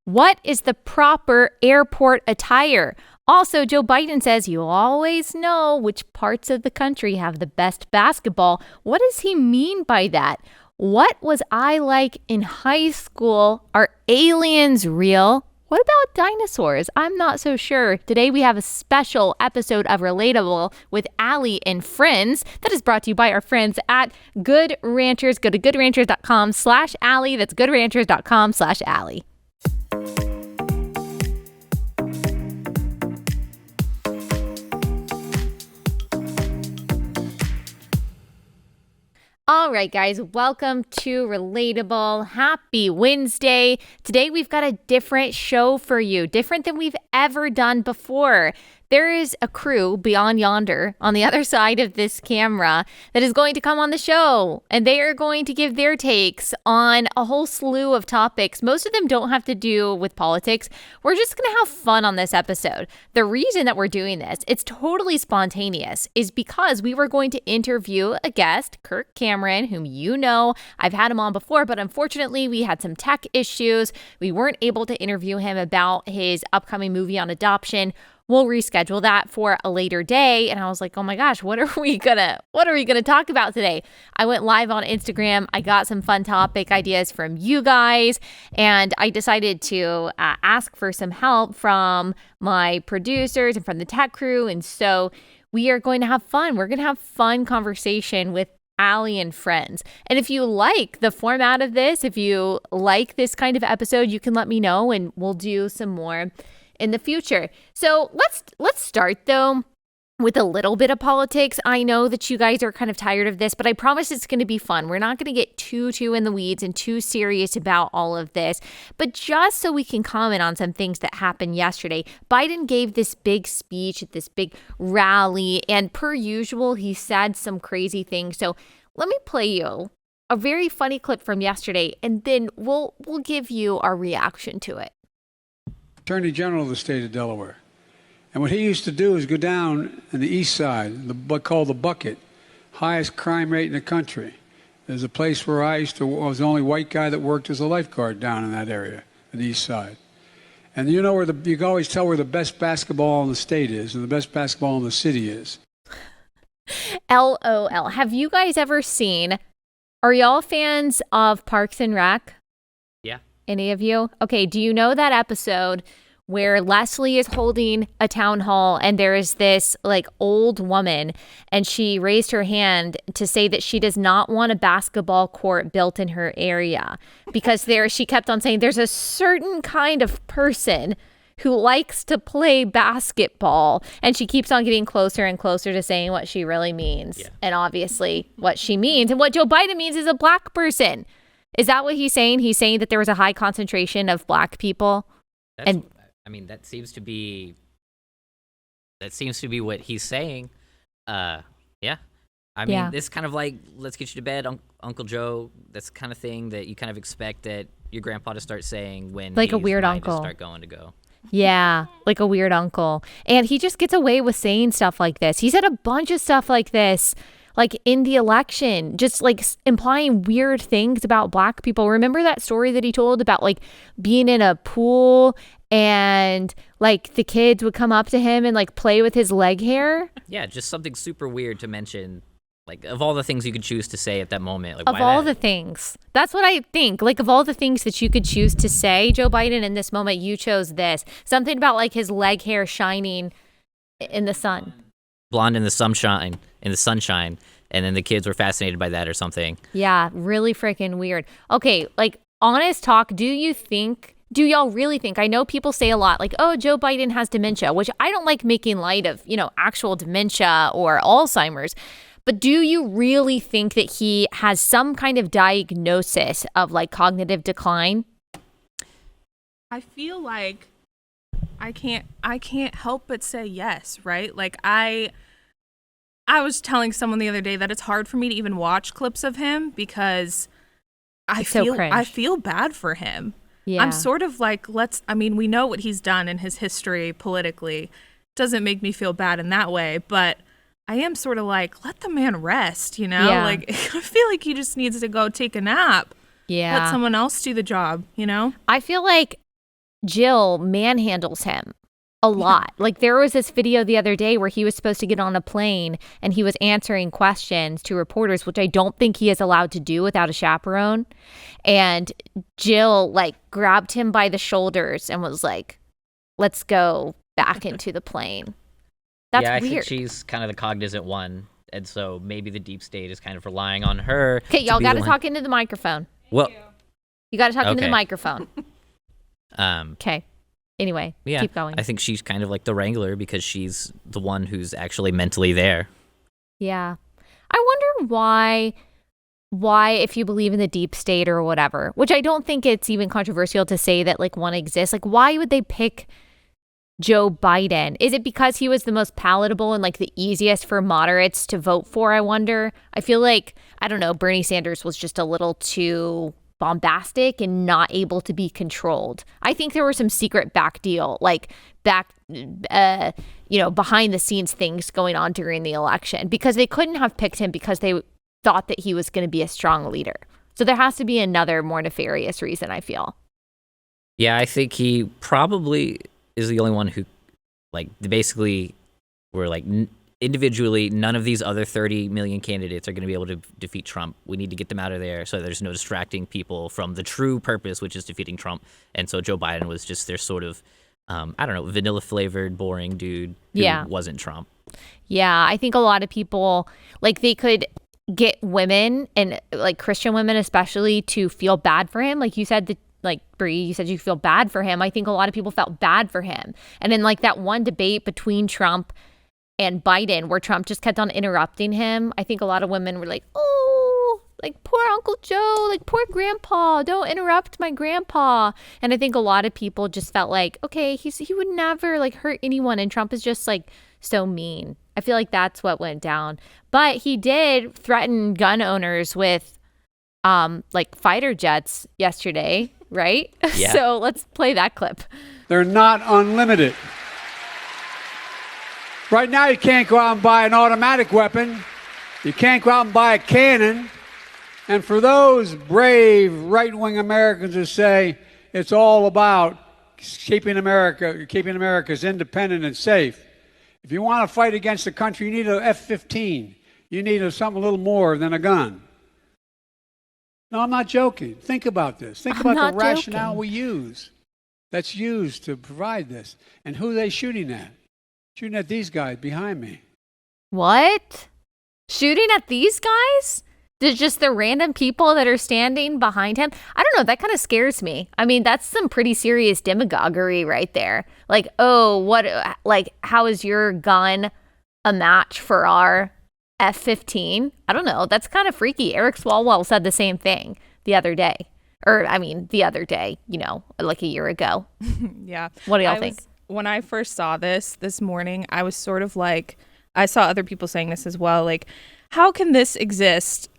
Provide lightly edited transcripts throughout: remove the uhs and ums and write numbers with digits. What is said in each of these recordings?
What is the proper airport attire? Also, Joe Biden says you always know which parts of the country have the best basketball. What does he mean by that? What was I like in high school? Are aliens real? What about dinosaurs? I'm not so sure. Today we have a special episode of Relatable with Allie and friends that is brought to you by our friends at Good Ranchers. Go to goodranchers.com/Allie. That's goodranchers.com/Allie. All right, guys, welcome to Relatable. Happy Wednesday. Today, we've got a different show for you, different than we've ever done before. There is a crew beyond yonder on the other side of this camera that is going to come on the show, and they are going to give their takes on a whole slew of topics. Most of them don't have to do with politics. We're just going to have fun on this episode. The reason that we're doing this, it's totally spontaneous, is because we were going to interview a guest, Kirk Cameron, whom you know. I've had him on before, but unfortunately, we had some tech issues. We weren't able to interview him about his upcoming movie on adoption. We'll reschedule that for a later day. And I was like, oh my gosh, what are we gonna talk about today? I went live on Instagram. I got some fun topic ideas from you guys, and I decided to ask for some help from my producers and from the tech crew. And so we are going to have fun. We're going to have fun conversation with Allie and friends. And if you like the format of this, if you like this kind of episode, you can let me know and we'll do some more in the future. So let's start though with a little bit of politics. I know that you guys are kind of tired of this, but I promise it's going to be fun. We're not going to get too in the weeds and too serious about all of this, but just so we can comment on some things that happened yesterday. Biden gave this big speech at this big rally, and per usual, he said some crazy things. So let me play you a very funny clip from yesterday, and then we'll give you our reaction to it. Attorney General of the state of Delaware. And what he used to do is go down on the east side, what's called the Bucket, highest crime rate in the country. There's a place where I was the only white guy that worked as a lifeguard down in that area, on the east side. And you know where you can always tell where the best basketball in the state is and the best basketball in the city is. LOL. Have you guys ever seen, are y'all fans of Parks and Rec? Yeah. Any of you? Okay, do you know that episode where Leslie is holding a town hall and there is this like old woman and she raised her hand to say that she does not want a basketball court built in her area because she kept on saying there's a certain kind of person who likes to play basketball, and she keeps on getting closer and closer to saying what she really means. Yeah. And obviously what she means and what Joe Biden means is a black person. Is that what he's saying? He's saying that there was a high concentration of black people? That seems to be what he's saying. Yeah. This kind of like, let's get you to bed, Uncle Joe. That's the kind of thing that you kind of expect that your grandpa to start saying when like a weird uncle start going to go. Yeah, like a weird uncle. And he just gets away with saying stuff like this. He said a bunch of stuff like this, like in the election, just like implying weird things about black people. Remember that story that he told about like being in a pool and like the kids would come up to him and like play with his leg hair? Yeah, just something super weird to mention. Like, of all the things you could choose to say at that moment. Like, of all the things. That's what I think. Like, of all the things that you could choose to say, Joe Biden, in this moment, you chose this. Something about, like, his leg hair shining in the sun. Blonde in the sunshine. And then the kids were fascinated by that or something. Yeah, really freaking weird. Okay, like, honest talk, do y'all really think, I know people say a lot, like, oh, Joe Biden has dementia, which I don't like making light of, actual dementia or Alzheimer's. But do you really think that he has some kind of diagnosis of like cognitive decline? I feel like I can't help but say yes, right? Like I was telling someone the other day that it's hard for me to even watch clips of him because I feel bad for him. Yeah. I'm sort of like, we know what he's done in his history politically. Doesn't make me feel bad in that way, but I am sort of like, let the man rest, Yeah. Like, I feel like he just needs to go take a nap. Yeah. Let someone else do the job, I feel like Jill manhandles him a lot. Like there was this video the other day where he was supposed to get on a plane and he was answering questions to reporters, which I don't think he is allowed to do without a chaperone. And Jill like grabbed him by the shoulders and was like, let's go back into the plane. That's I weird. think she's kind of the cognizant one. And so maybe the deep state is kind of relying on her. Okay, y'all got to talk into the microphone. Well, you got to talk into the okay. microphone. Okay. Anyway, keep going. I think she's kind of like the wrangler because she's the one who's actually mentally there. Yeah. I wonder why, if you believe in the deep state or whatever, which I don't think it's even controversial to say that like one exists, like why would they pick Joe Biden? Is it because he was the most palatable and like the easiest for moderates to vote for, I wonder? I feel like, I don't know, Bernie Sanders was just a little too bombastic and not able to be controlled. I think there was some secret back deal, like behind the scenes things going on during the election because they couldn't have picked him because they thought that he was going to be a strong leader. So there has to be another more nefarious reason, I feel. Yeah, I think he probably is the only one who, like, basically were like, individually, none of these other 30 million candidates are going to be able to defeat Trump. We need to get them out of there so there's no distracting people from the true purpose, which is defeating Trump. And so Joe Biden was just their sort of, vanilla flavored, boring dude who wasn't Trump. Yeah, I think a lot of people, like, they could get women and like Christian women especially to feel bad for him. Like you said, like Bree, you said you feel bad for him. I think a lot of people felt bad for him. And in like that one debate between Trump and Biden where Trump just kept on interrupting him, I think a lot of women were like, oh, like poor Uncle Joe, like poor grandpa, don't interrupt my grandpa. And I think a lot of people just felt like, okay, he would never like hurt anyone and Trump is just like so mean. I feel like that's what went down. But he did threaten gun owners with like fighter jets yesterday, right? Yeah. So let's play that clip. They're not unlimited. Right now, you can't go out and buy an automatic weapon. You can't go out and buy a cannon. And for those brave right-wing Americans who say it's all about keeping America's independent and safe, if you want to fight against the country, you need an F-15. You need something a little more than a gun. No, I'm not joking. Think about this. Think about the rationale we use that's used to provide this. And who are they shooting at? Shooting at these guys behind me. What? Shooting at these guys? Just the random people that are standing behind him? I don't know. That kind of scares me. I mean, that's some pretty serious demagoguery right there. Like, oh, how is your gun a match for our F-15? I don't know. That's kind of freaky. Eric Swalwell said the same thing the other day. Like a year ago. Yeah. What do y'all think? When I first saw this morning, I was sort of like, I saw other people saying this as well. Like, how can this exist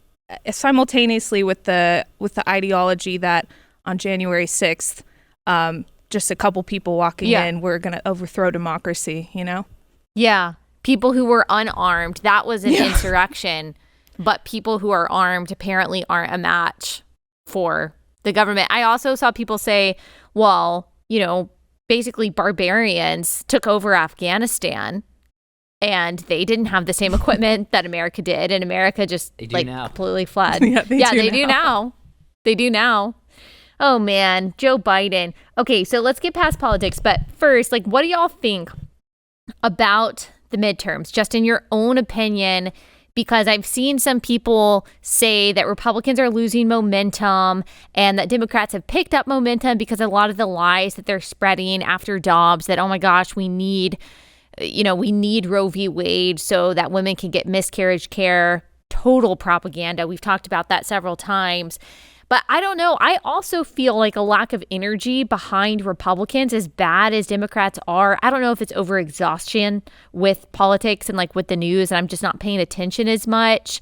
simultaneously with the ideology that on January 6th, just a couple people walking in, we're going to overthrow democracy, you know? Yeah. People who were unarmed, that was an insurrection, but people who are armed apparently aren't a match for the government. I also saw people say, well, basically barbarians took over Afghanistan and they didn't have the same equipment that America did. And America just completely fled. They do now. They do now. Oh man, Joe Biden. Okay, so let's get past politics. But first, like, what do y'all think about the midterms, just in your own opinion? Because I've seen some people say that Republicans are losing momentum and that Democrats have picked up momentum because a lot of the lies that they're spreading after Dobbs, that, oh my gosh, we need Roe v. Wade so that women can get miscarriage care. Total propaganda. We've talked about that several times. But I don't know. I also feel like a lack of energy behind Republicans, as bad as Democrats are. I don't know if it's overexhaustion with politics and like with the news, and I'm just not paying attention as much.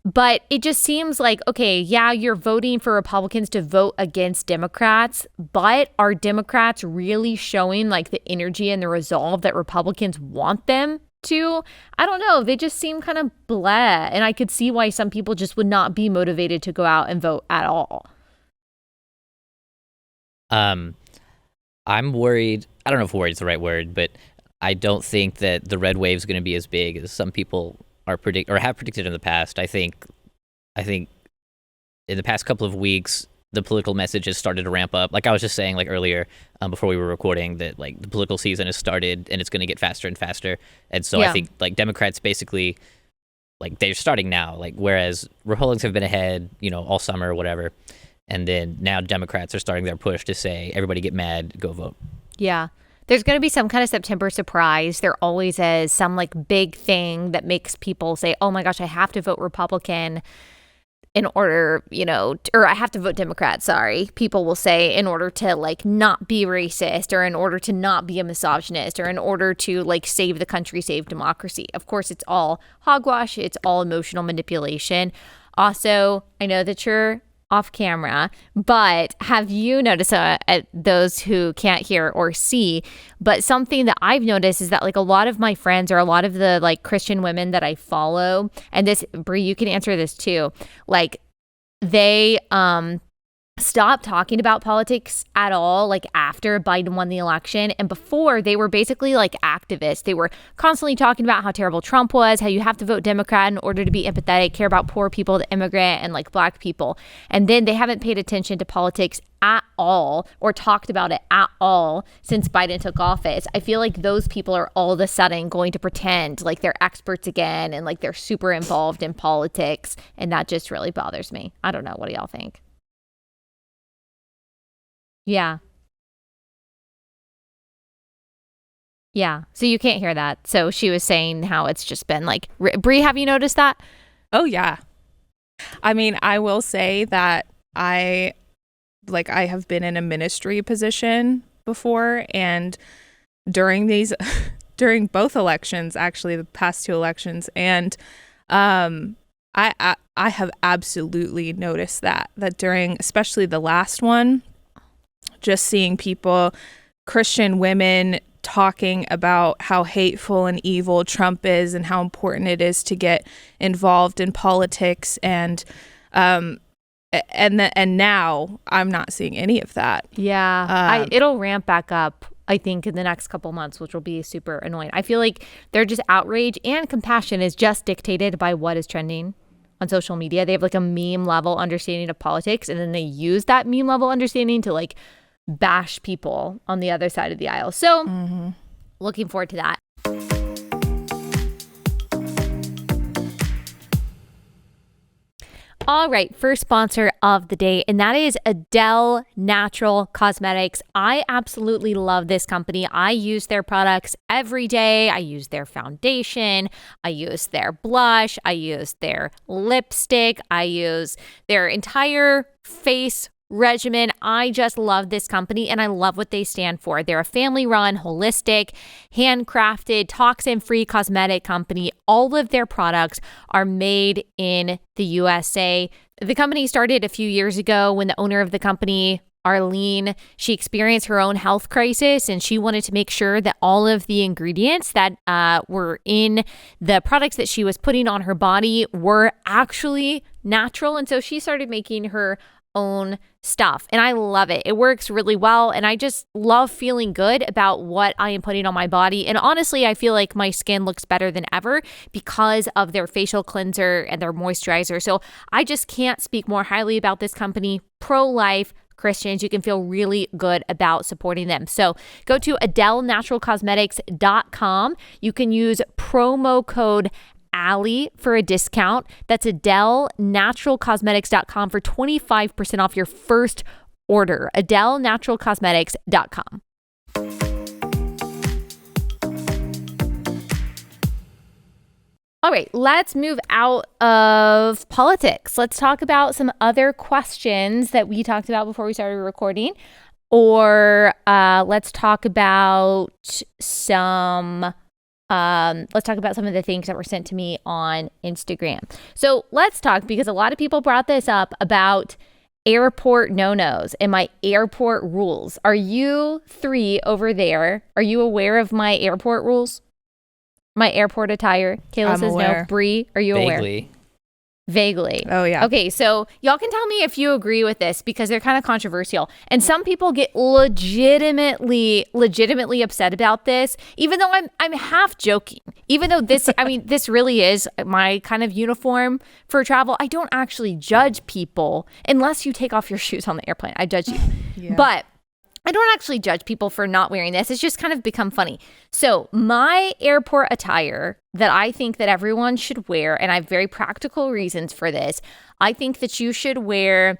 But it just seems like, okay, yeah, you're voting for Republicans to vote against Democrats, but are Democrats really showing like the energy and the resolve that Republicans want them to? I don't know. They just seem kind of blah. And I could see why some people just would not be motivated to go out and vote at all. I'm worried. I don't know if worried is the right word, but I don't think that the red wave is going to be as big as some people are have predicted in the past. I think in the past couple of weeks, the political message has started to ramp up. Like I was just saying, like earlier, before we were recording, that like the political season has started and it's going to get faster and faster. And so I think like Democrats basically, like they're starting now. Like whereas Republicans have been ahead, all summer or whatever, and then now Democrats are starting their push to say everybody get mad, go vote. Yeah. There's going to be some kind of September surprise. There always is some like big thing that makes people say, oh my gosh, I have to vote Republican in order, or I have to vote Democrat, sorry. People will say in order to like not be racist, or in order to not be a misogynist, or in order to like save the country, save democracy. Of course, it's all hogwash. It's all emotional manipulation. Also, I know that you're off camera, but have you noticed, those who can't hear or see, but something that I've noticed is that like a lot of my friends, or a lot of the like Christian women that I follow, and this, Brie, you can answer this too, like they stopped talking about politics at all, like after Biden won the election. And before, they were basically like activists. They were constantly talking about how terrible Trump was, how you have to vote Democrat in order to be empathetic, care about poor people, the immigrant, and like Black people. And then they haven't paid attention to politics at all, or talked about it at all since Biden took office. I feel like those people are all of a sudden going to pretend like they're experts again, and like they're super involved in politics. And that just really bothers me. I don't know. What do y'all think? Yeah. Yeah. So you can't hear that. So she was saying how it's just been like, Brie, have you noticed that? Oh, yeah. I mean, I will say that I have been in a ministry position before, and during both elections, actually the past two elections, and I have absolutely noticed that during, especially the last one, just seeing people, Christian women, talking about how hateful and evil Trump is, and how important it is to get involved in politics, and now I'm not seeing any of that. Yeah, it'll ramp back up, I think, in the next couple months, which will be super annoying. I feel like they're just outrage, and compassion is just dictated by what is trending on social media. They have like a meme level understanding of politics, and then they use that meme level understanding to like bash people on the other side of the aisle. So looking forward to that. All right, first sponsor of the day, and that is Adele Natural Cosmetics. I absolutely love this company. I use their products every day. I use their foundation. I use their blush. I use their lipstick. I use their entire face regimen. I just love this company, and I love what they stand for. They're a family-run, holistic, handcrafted, toxin-free cosmetic company. All of their products are made in the USA. The company started a few years ago when the owner of the company, Arlene, she experienced her own health crisis, and she wanted to make sure that all of the ingredients that were in the products that she was putting on her body were actually natural. And so she started making her own stuff, and I love it. It works really well, and I just love feeling good about what I am putting on my body. And honestly, I feel like my skin looks better than ever because of their facial cleanser and their moisturizer. So I just can't speak more highly about this company. Pro-life Christians, you can feel really good about supporting them. So go to AdeleNaturalCosmetics.com. You can use promo code Allie for a discount. That's AdeleNaturalCosmetics.com for 25% off your first order. AdeleNaturalCosmetics.com. All right, let's move out of politics. Let's talk about some other questions that we talked about before we started recording. Or let's talk about some of the things that were sent to me on Instagram. So let's talk, because a lot of people brought this up about airport no-nos and my airport rules. Are you three over there? Are you aware of my airport rules? My airport attire? Kayla says aware. no. Bree, are you aware? Vaguely. Vaguely. Oh, yeah. Okay, so y'all can tell me if you agree with this because they're kind of controversial. And some people get legitimately upset about this, even though I'm half joking. Even though this, I mean, this really is my kind of uniform for travel. I don't actually judge people unless you take off your shoes on the airplane. I judge you. Yeah. But I don't actually judge people for not wearing this. It's just kind of become funny. So my airport attire that I think that everyone should wear, and I have very practical reasons for this, I think that you should wear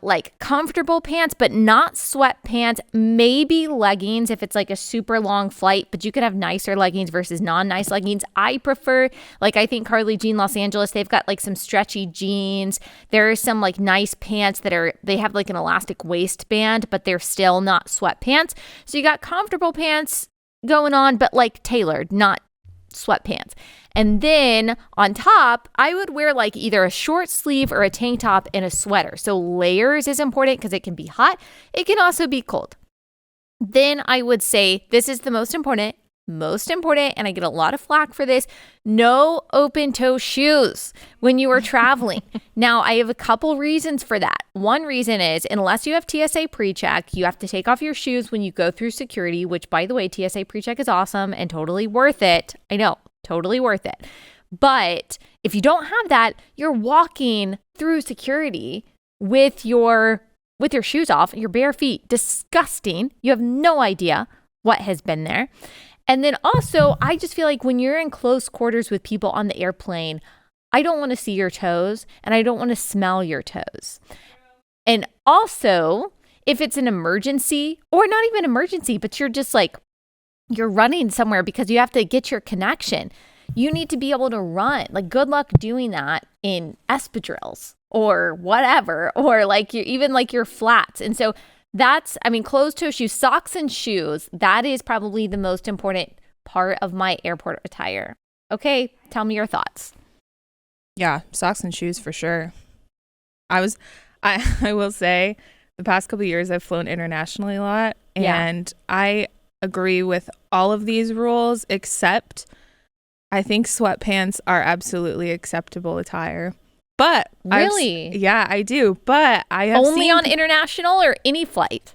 like comfortable pants, but not sweatpants, maybe leggings if it's like a super long flight, but you could have nicer leggings versus non-nice leggings. I prefer, like I think Carly Jean Los Angeles, they've got like some stretchy jeans. There are some like nice pants they have like an elastic waistband, but they're still not sweatpants. So you got comfortable pants going on, but like tailored, not sweatpants. And then on top, I would wear like either a short sleeve or a tank top and a sweater. So layers is important because it can be hot. It can also be cold. Then I would say this is the most important, and I get a lot of flack for this, no open toe shoes when you are traveling. Now, I have a couple reasons for that. One reason is unless you have TSA pre-check, you have to take off your shoes when you go through security, which by the way, TSA pre-check is awesome and totally worth it. I know, totally worth it. But if you don't have that, you're walking through security with your shoes off, your bare feet. Disgusting. You have no idea what has been there. And then also, I just feel like when you're in close quarters with people on the airplane, I don't want to see your toes and I don't want to smell your toes. And also, if it's an emergency or not even emergency, but you're just like, you're running somewhere because you have to get your connection, you need to be able to run. Like, good luck doing that in espadrilles or whatever, or like even like your flats. And so that's, I mean, closed toe shoes, socks and shoes, that is probably the most important part of my airport attire. Okay, tell me your thoughts. Yeah, socks and shoes for sure. I will say the past couple of years I've flown internationally a lot, and I agree with all of these rules, except I think sweatpants are absolutely acceptable attire. But really? Yeah, I do. But I have only on international or any flight?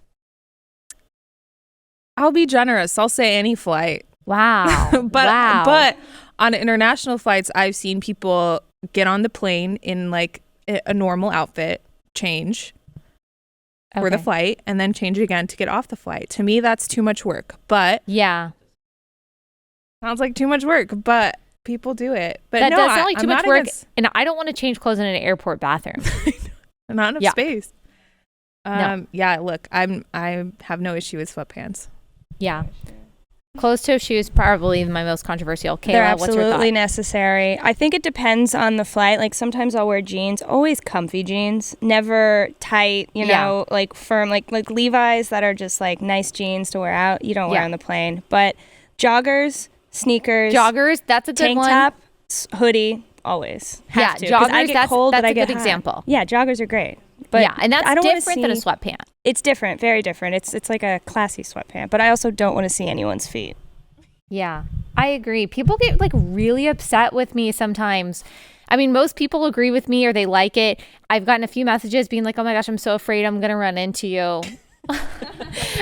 I'll be generous. I'll say any flight. Wow. But on international flights, I've seen people get on the plane in like a normal outfit, change for the flight, and then change again to get off the flight. To me, that's too much work. But yeah, sounds like too much work. But people do it. But that no, does sound like too much work. Against... And I don't want to change clothes in an airport bathroom. Not enough space. No. Yeah. Look, I have no issue with sweatpants. Yeah. Closed toe shoes, probably my most controversial. Kayla, they're what's your thought? absolutely necessary. I think it depends on the flight. Like sometimes I'll wear jeans, always comfy jeans, never tight, you know, like firm, like Levi's that are just like nice jeans to wear out. You don't wear on the plane. But joggers, sneakers, that's a good tank one. Top, hoodie, always. Have to. Joggers, I get cold, that's but I a get good hot. example. Yeah, joggers are great. But yeah, and that's different than a sweatpant. It's different, very different. It's like a classy sweatpant, but I also don't want to see anyone's feet. Yeah, I agree. People get like really upset with me sometimes. I mean, most people agree with me or they like it. I've gotten a few messages being like, oh my gosh, I'm so afraid I'm going to run into you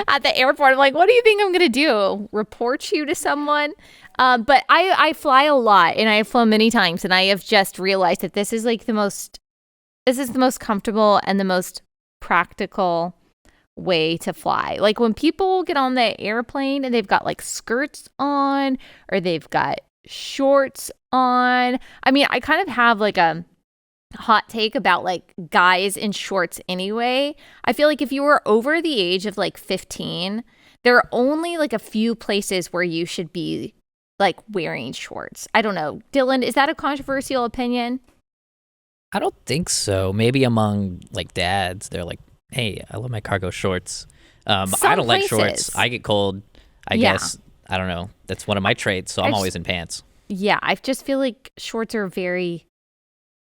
at the airport. I'm like, what do you think I'm going to do? Report you to someone? But I fly a lot and I have flown many times and I have just realized that this is the most comfortable and the most practical way to fly. Like when people get on the airplane and they've got like skirts on or they've got shorts on. I mean, I kind of have like a hot take about like guys in shorts anyway. I feel like if you were over the age of like 15, there are only like a few places where you should be like wearing shorts. I don't know. Dylan, is that a controversial opinion? I don't think so. Maybe among like dads, they're like, hey, I love my cargo shorts. But I don't like shorts. I get cold. I guess. I don't know. That's one of my traits, so I'm always in pants. Yeah, I just feel like shorts are very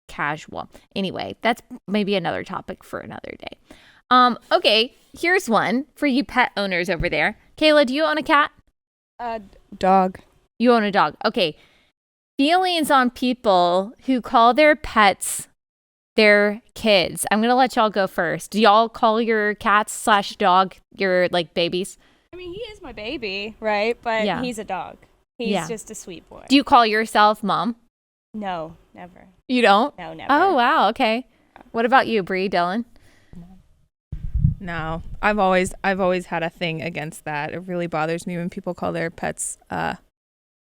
casual. Anyway, that's maybe another topic for another day. Okay, here's one for you pet owners over there. Kayla, do you own a cat? Dog. You own a dog. Okay. feelings on people who call their pets their kids. I'm going to let y'all go first. Do y'all call your cats / dog your like babies? I mean, he is my baby, right? But Yeah. he's a dog. He's Yeah. just a sweet boy. Do you call yourself mom? No, never. You don't? No, never. Oh, wow. Okay. What about you, Bree, Dylan? No, I've always had a thing against that. It really bothers me when people call their pets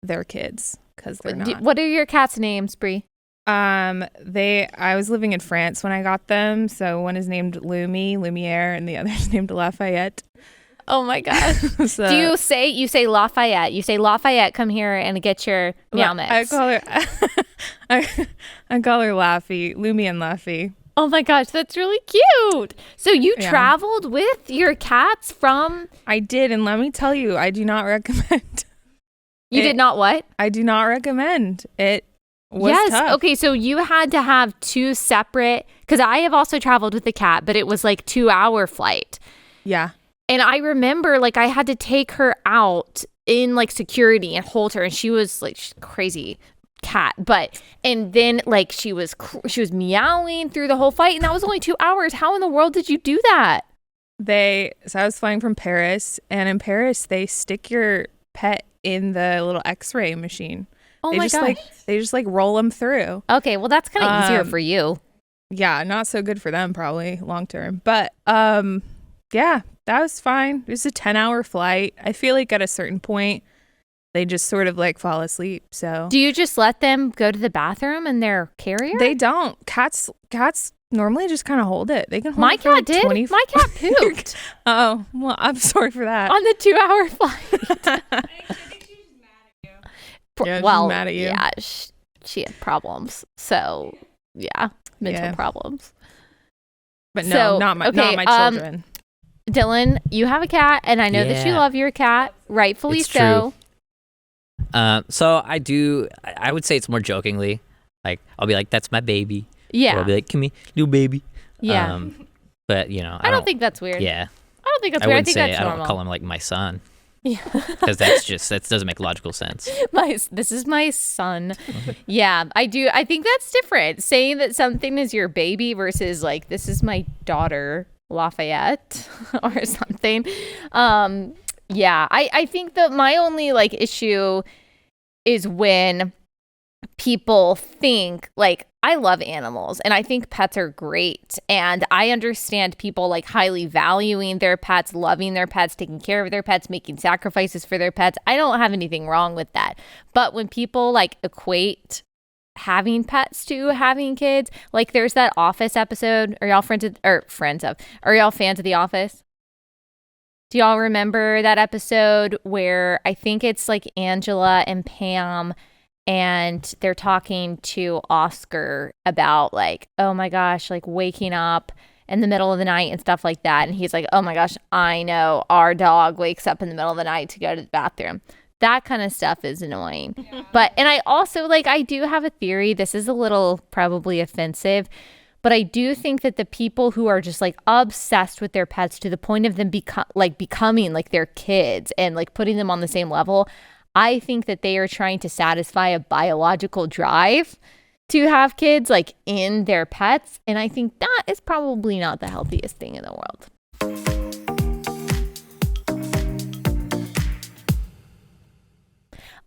their kids, because they're not. What are your cats' names, Bree? I was living in France when I got them, so one is named Lumiere, and the other is named Lafayette. Oh my gosh. So, Do you say Lafayette? You say Lafayette, come here and get your meow mix. I call her I call her Laffy, Lumi and Laffy. Oh my gosh, that's really cute. So you Yeah. traveled with your cats from I did, and let me tell you, I do not recommend. You did not what? I do not recommend it. Was Yes. tough. Okay, so you had to have two separate, because I have also traveled with the cat, but it was like 2-hour flight. Yeah. And I remember like I had to take her out in like security and hold her, and she was like crazy cat, and then like she was meowing through the whole flight, and that was only 2 hours. How in the world did you do that? So I was flying from Paris, and in Paris they stick your pet in the little X-ray machine. Oh they my just gosh. they just like roll them through. Okay, well that's kind of easier for you. Yeah, not so good for them probably long term. But yeah, that was fine. It was a 10-hour flight. I feel like at a certain point they just sort of like fall asleep. So Do you just let them go to the bathroom in their carrier? they don't. Cats normally just kind of hold it. They can hold My it for like cat did. 20 My cat pooped Oh, well, I'm sorry for that. on the 2-hour flight. Yeah, she's well, mad at you. yeah, she had problems. So, yeah, mental Yeah. problems. But no, So, not my okay, children. Dylan, you have a cat, and I know that you Yeah. love your cat, rightfully It's so. So I would say it's more jokingly. Like, I'll be like, that's my baby. Or Yeah, I'll be like, come here, little baby. yeah. But, you know, I don't think that's weird. Yeah. I don't think that's I weird. I wouldn't think say, that's I normal. don't call him like my son. Yeah. Because that doesn't make logical sense. This is my son. Yeah, I do. I think that's different. Saying that something is your baby versus like, this is my daughter, Lafayette, or something. Yeah, I think that my only like issue is when people think like, I love animals and I think pets are great, and I understand people like highly valuing their pets, loving their pets, taking care of their pets, making sacrifices for their pets. I don't have anything wrong with that. But when people like equate having pets to having kids, like there's that Office episode. Are y'all fans of The Office? Do y'all remember that episode where I think it's like Angela and Pam, and they're talking to Oscar about like, oh my gosh, like waking up in the middle of the night and stuff like that. And he's like, oh my gosh, I know our dog wakes up in the middle of the night to go to the bathroom. That kind of stuff is annoying. Yeah. And I also like, I do have a theory. This is a little probably offensive, but I do think that the people who are just like obsessed with their pets to the point of them becoming like their kids and like putting them on the same level, I think that they are trying to satisfy a biological drive to have kids like in their pets. And I think that is probably not the healthiest thing in the world.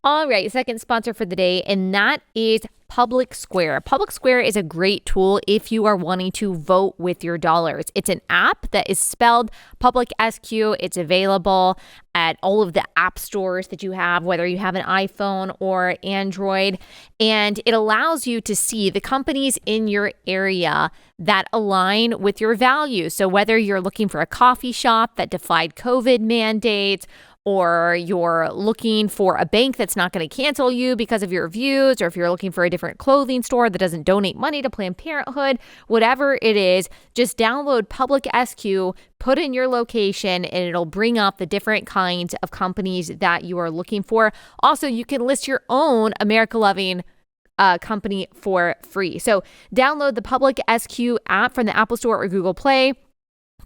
All right, second sponsor for the day, and that is Public Square. Public Square is a great tool if you are wanting to vote with your dollars. It's an app that is spelled Public SQ. It's available at all of the app stores that you have, whether you have an iPhone or Android, and it allows you to see the companies in your area that align with your values. So whether you're looking for a coffee shop that defied COVID mandates, or you're looking for a bank that's not going to cancel you because of your views, or if you're looking for a different clothing store that doesn't donate money to Planned Parenthood, whatever it is, just download Public SQ, put in your location, and it'll bring up the different kinds of companies that you are looking for. Also, you can list your own America-loving company for free. So download the Public SQ app from the Apple Store or Google Play.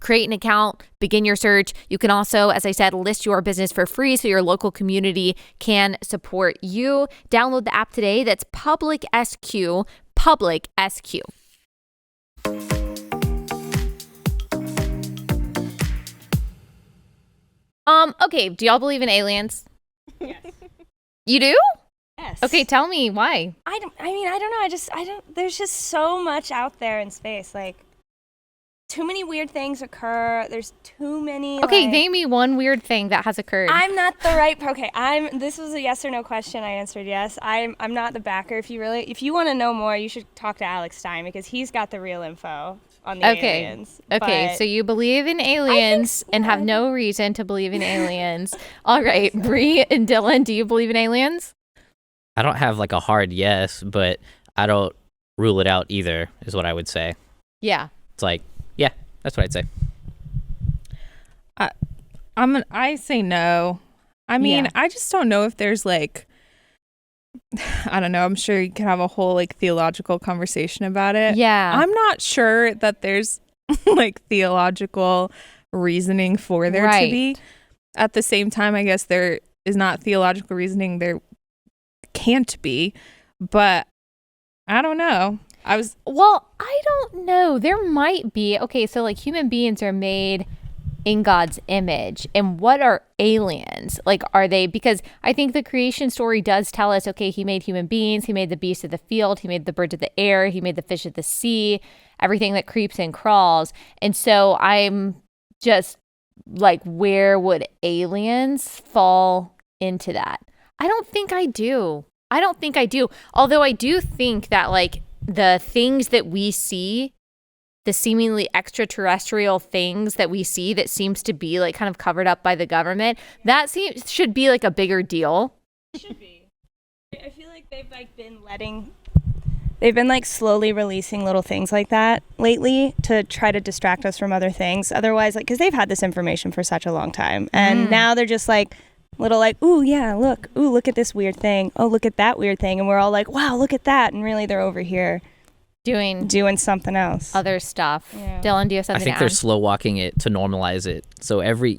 create an account, begin your search. You can also, as I said, list your business for free so your local community can support you. Download the app today. That's Public SQ. Public SQ. Okay, do y'all believe in aliens? Yes. You do? Yes. Okay, tell me why. I don't know. There's just so much out there in space. Like, too many weird things occur. There's too many. Okay, name me one weird thing that has occurred. I'm not the right. Okay, this was a yes or no question. I answered yes. I'm not the backer. If you want to know more, you should talk to Alex Stein because he's got the real info on the aliens. Okay, But so you believe in aliens and have no reason to believe in aliens. All right, Bree and Dylan, do you believe in aliens? I don't have like a hard yes, but I don't rule it out either, is what I would say. Yeah. It's like, yeah, that's what I'd say. I say no. I mean, Yeah. I just don't know if there's like, I don't know. I'm sure you can have a whole like theological conversation about it. Yeah. I'm not sure that there's like theological reasoning for there to be. At the same time, I guess there is not theological reasoning. There can't be, but I don't know. Well, I don't know. There might be. Okay, so like human beings are made in God's image. And what are aliens? Like, are they, because I think the creation story does tell us, okay, he made human beings, he made the beasts of the field, he made the birds of the air, he made the fish of the sea, everything that creeps and crawls. And so I'm just like, where would aliens fall into that? I don't think I do. Although I do think that like the things that we see, the seemingly extraterrestrial things that we see that seems to be like kind of covered up by the government, that should be like a bigger deal. It should be. I feel like they've been like slowly releasing little things like that lately to try to distract us from other things. Otherwise, like, because they've had this information for such a long time. And now they're just like little like, ooh, yeah, look at this weird thing. Oh, look at that weird thing. And we're all like, wow, look at that. And really they're over here doing something else. Other stuff. Yeah. Dylan, do you have something I think to they're add? slow walking it to normalize it. So every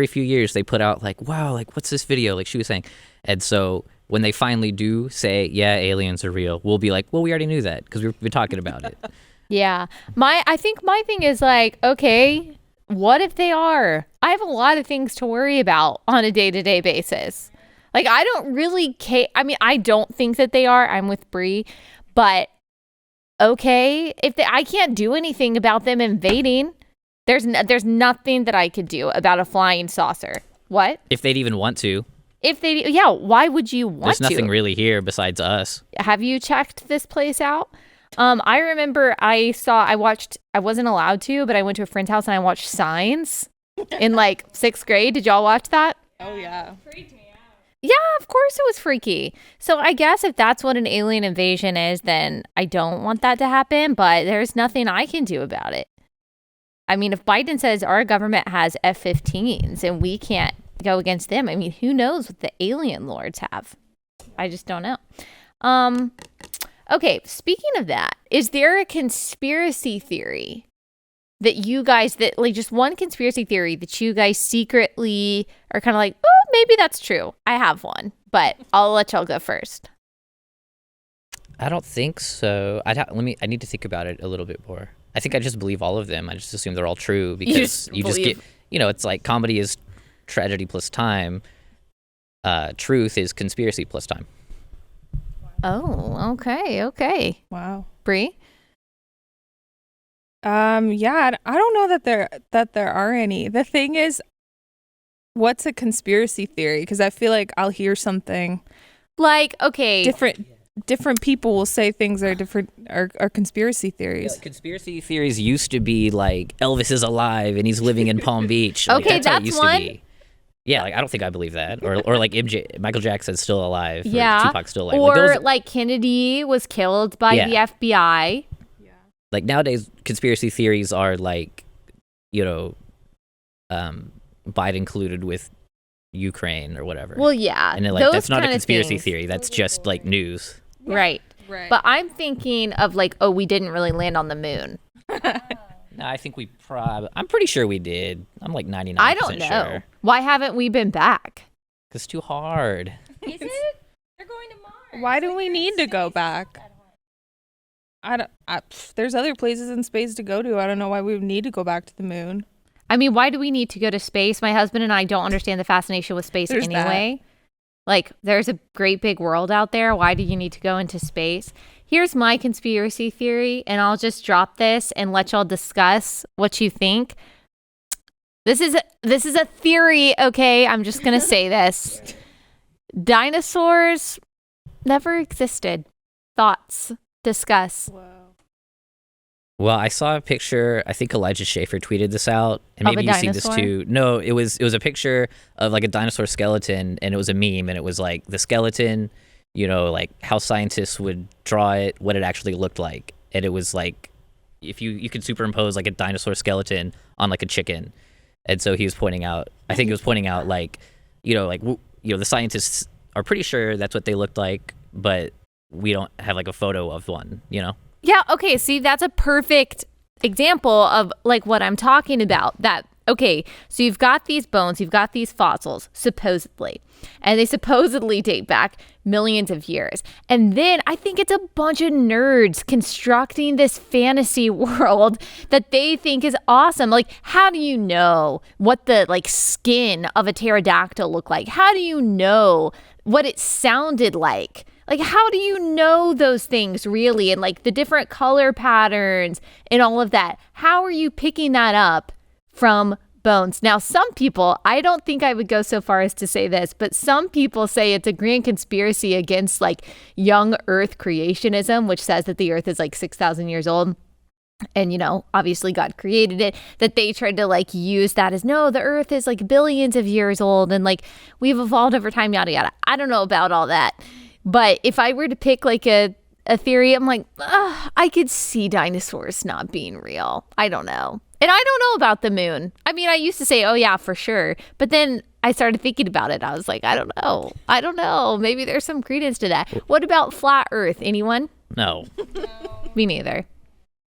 few years they put out like, wow, like what's this video? Like she was saying. And so when they finally do say, yeah, aliens are real, we'll be like, well, we already knew that because we've been talking about it. Yeah. I think my thing is like, okay, what if they are? I have a lot of things to worry about on a day-to-day basis. Like, I don't really care. I mean, I don't think that they are. I'm with Bree. But, okay, I can't do anything about them invading. There's nothing that I could do about a flying saucer. What? If they'd even want to. Why would you want to? There's nothing really here besides us. Have you checked this place out? I remember I wasn't allowed to, but I went to a friend's house and I watched Signs in like 6th grade. Did y'all watch that? Oh yeah. Yeah, of course it was freaky. So I guess if that's what an alien invasion is, then I don't want that to happen, but there's nothing I can do about it. I mean, if Biden says our government has F-15s and we can't go against them, I mean, who knows what the alien lords have? I just don't know. Okay, speaking of that, is there a conspiracy theory just one conspiracy theory that you guys secretly are kind of like, oh, maybe that's true? I have one, but I'll let y'all go first. I don't think so. I need to think about it a little bit more. I think I just believe all of them. I just assume they're all true because you just get, it's like comedy is tragedy plus time. Truth is conspiracy plus time. Oh, okay. Wow. Bree? Yeah, I don't know that there are any. The thing is, what's a conspiracy theory? Because I feel like I'll hear something like, okay, different people will say things are different are conspiracy theories. Yeah, conspiracy theories used to be like Elvis is alive and he's living in Palm Beach. Like, Okay, that's how it that's used one. to be. Yeah, like I don't think I believe that. Or like Michael Jackson's still alive. Or Yeah. Tupac's still alive. Or Like, Kennedy was killed by the FBI. like nowadays conspiracy theories are like, Biden colluded with Ukraine or whatever. Well, yeah. and then, like those that's not a kind of conspiracy things. theory. That's just like news. Right. Right. But I'm thinking of like, oh, we didn't really land on the moon. No, I think we I'm pretty sure we did. I'm like 99% I don't know. sure. Why haven't we been back? Because it's too hard. Is it? They're going to Mars. Why do we need to go back? There's other places in space to go to. I don't know why we would need to go back to the moon. I mean, why do we need to go to space? My husband and I don't understand the fascination with space There's anyway. Like, there's a great big world out there. Why do you need to go into space? Here's my conspiracy theory, and I'll just drop this and let y'all discuss what you think. This is a theory, okay? I'm just going to say this. Dinosaurs never existed. Thoughts? Discuss. Well, I saw a picture. I think Elijah Schaefer tweeted this out, and Of maybe a you've seen this dinosaur? too. No, it was a picture of like a dinosaur skeleton, and it was a meme, and it was like the skeleton, like how scientists would draw it, what it actually looked like, and it was like if you could superimpose like a dinosaur skeleton on like a chicken, and so he was pointing out. I think he was pointing out like, the scientists are pretty sure that's what they looked like, but we don't have like a photo of one, Yeah, okay, see, that's a perfect example of like what I'm talking about. Okay, so you've got these bones, you've got these fossils, supposedly, and they supposedly date back millions of years. And then I think it's a bunch of nerds constructing this fantasy world that they think is awesome. Like, how do you know what the like skin of a pterodactyl looked like? How do you know what it sounded like? Like, how do you know those things really? And like the different color patterns and all of that. How are you picking that up from bones? Now, some people, I don't think I would go so far as to say this, but some people say it's a grand conspiracy against like young earth creationism, which says that the earth is like 6,000 years old. And, obviously God created it, that they tried to like use that as, no, the earth is like billions of years old. And like we've evolved over time, yada, yada. I don't know about all that. But if I were to pick like a theory, I'm like, I could see dinosaurs not being real. I don't know. And I don't know about the moon. I mean, I used to say, oh yeah, for sure. But then I started thinking about it. I was like, I don't know. Maybe there's some credence to that. What about flat earth? Anyone? No. Me neither.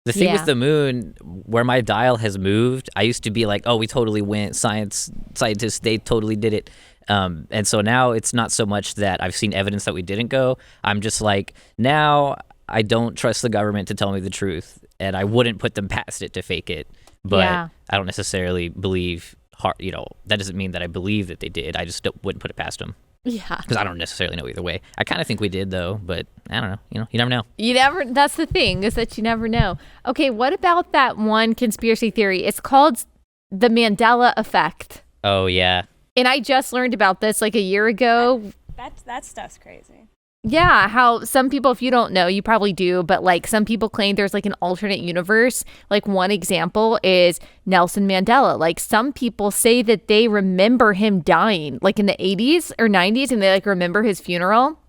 The thing Yeah. with the moon, where my dial has moved, I used to be like, oh, we totally went. Scientists, they totally did it. And so now it's not so much that I've seen evidence that we didn't go. I'm just like, now I don't trust the government to tell me the truth, and I wouldn't put them past it to fake it. But Yeah. I don't necessarily believe, that doesn't mean that I believe that they did. I just wouldn't put it past them. Yeah. Because I don't necessarily know either way. I kind of think we did, though, but I don't know. You never know. That's the thing, is that you never know. Okay, what about that one conspiracy theory? It's called the Mandela effect. Oh, yeah. And I just learned about this like a year ago. That stuff's crazy. Yeah, how some people, if you don't know, you probably do, but like some people claim there's like an alternate universe. Like one example is Nelson Mandela. Like some people say that they remember him dying like in the 80s or 90s, and they like remember his funeral,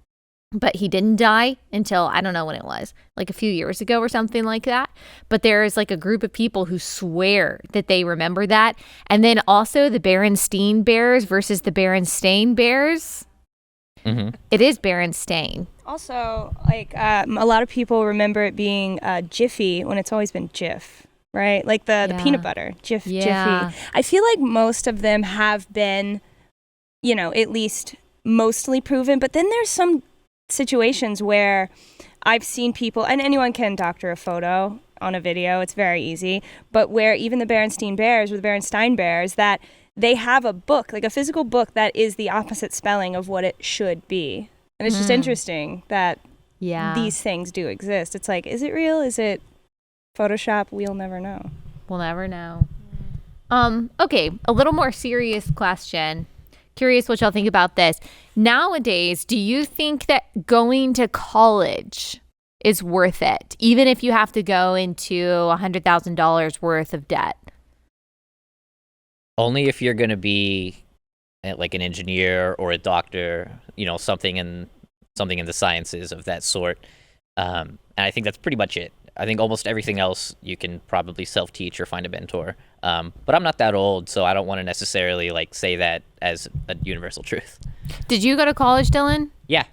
but he didn't die until I don't know when it was, like a few years ago or something like that. But there is like a group of people who swear that they remember that. And then also the Berenstain Bears versus the Berenstain Bears. Mm-hmm. It is Berenstain. Also, like a lot of people remember it being Jiffy when it's always been Jif, right? Like the Yeah. peanut butter, Jif, Yeah. Jiffy. I feel like most of them have been, at least mostly proven. But then there's some situations where I've seen people, and anyone can doctor a photo on a video. It's very easy. But where even the Berenstain Bears or the Berenstain Bears, that they have a book, like a physical book that is the opposite spelling of what it should be. And it's just interesting that Yeah. these things do exist. It's like, is it real? Is it Photoshop? We'll never know. We'll never know. Okay, a little more serious question. Curious what y'all think about this. Nowadays, do you think that going to college is worth it, even if you have to go into $100,000 worth of debt? Only if you're going to be like an engineer or a doctor, something in the sciences of that sort. And I think that's pretty much it. I think almost everything else you can probably self-teach or find a mentor. But I'm not that old, so I don't want to necessarily like say that as a universal truth. Did you go to college, Dylan? Yeah.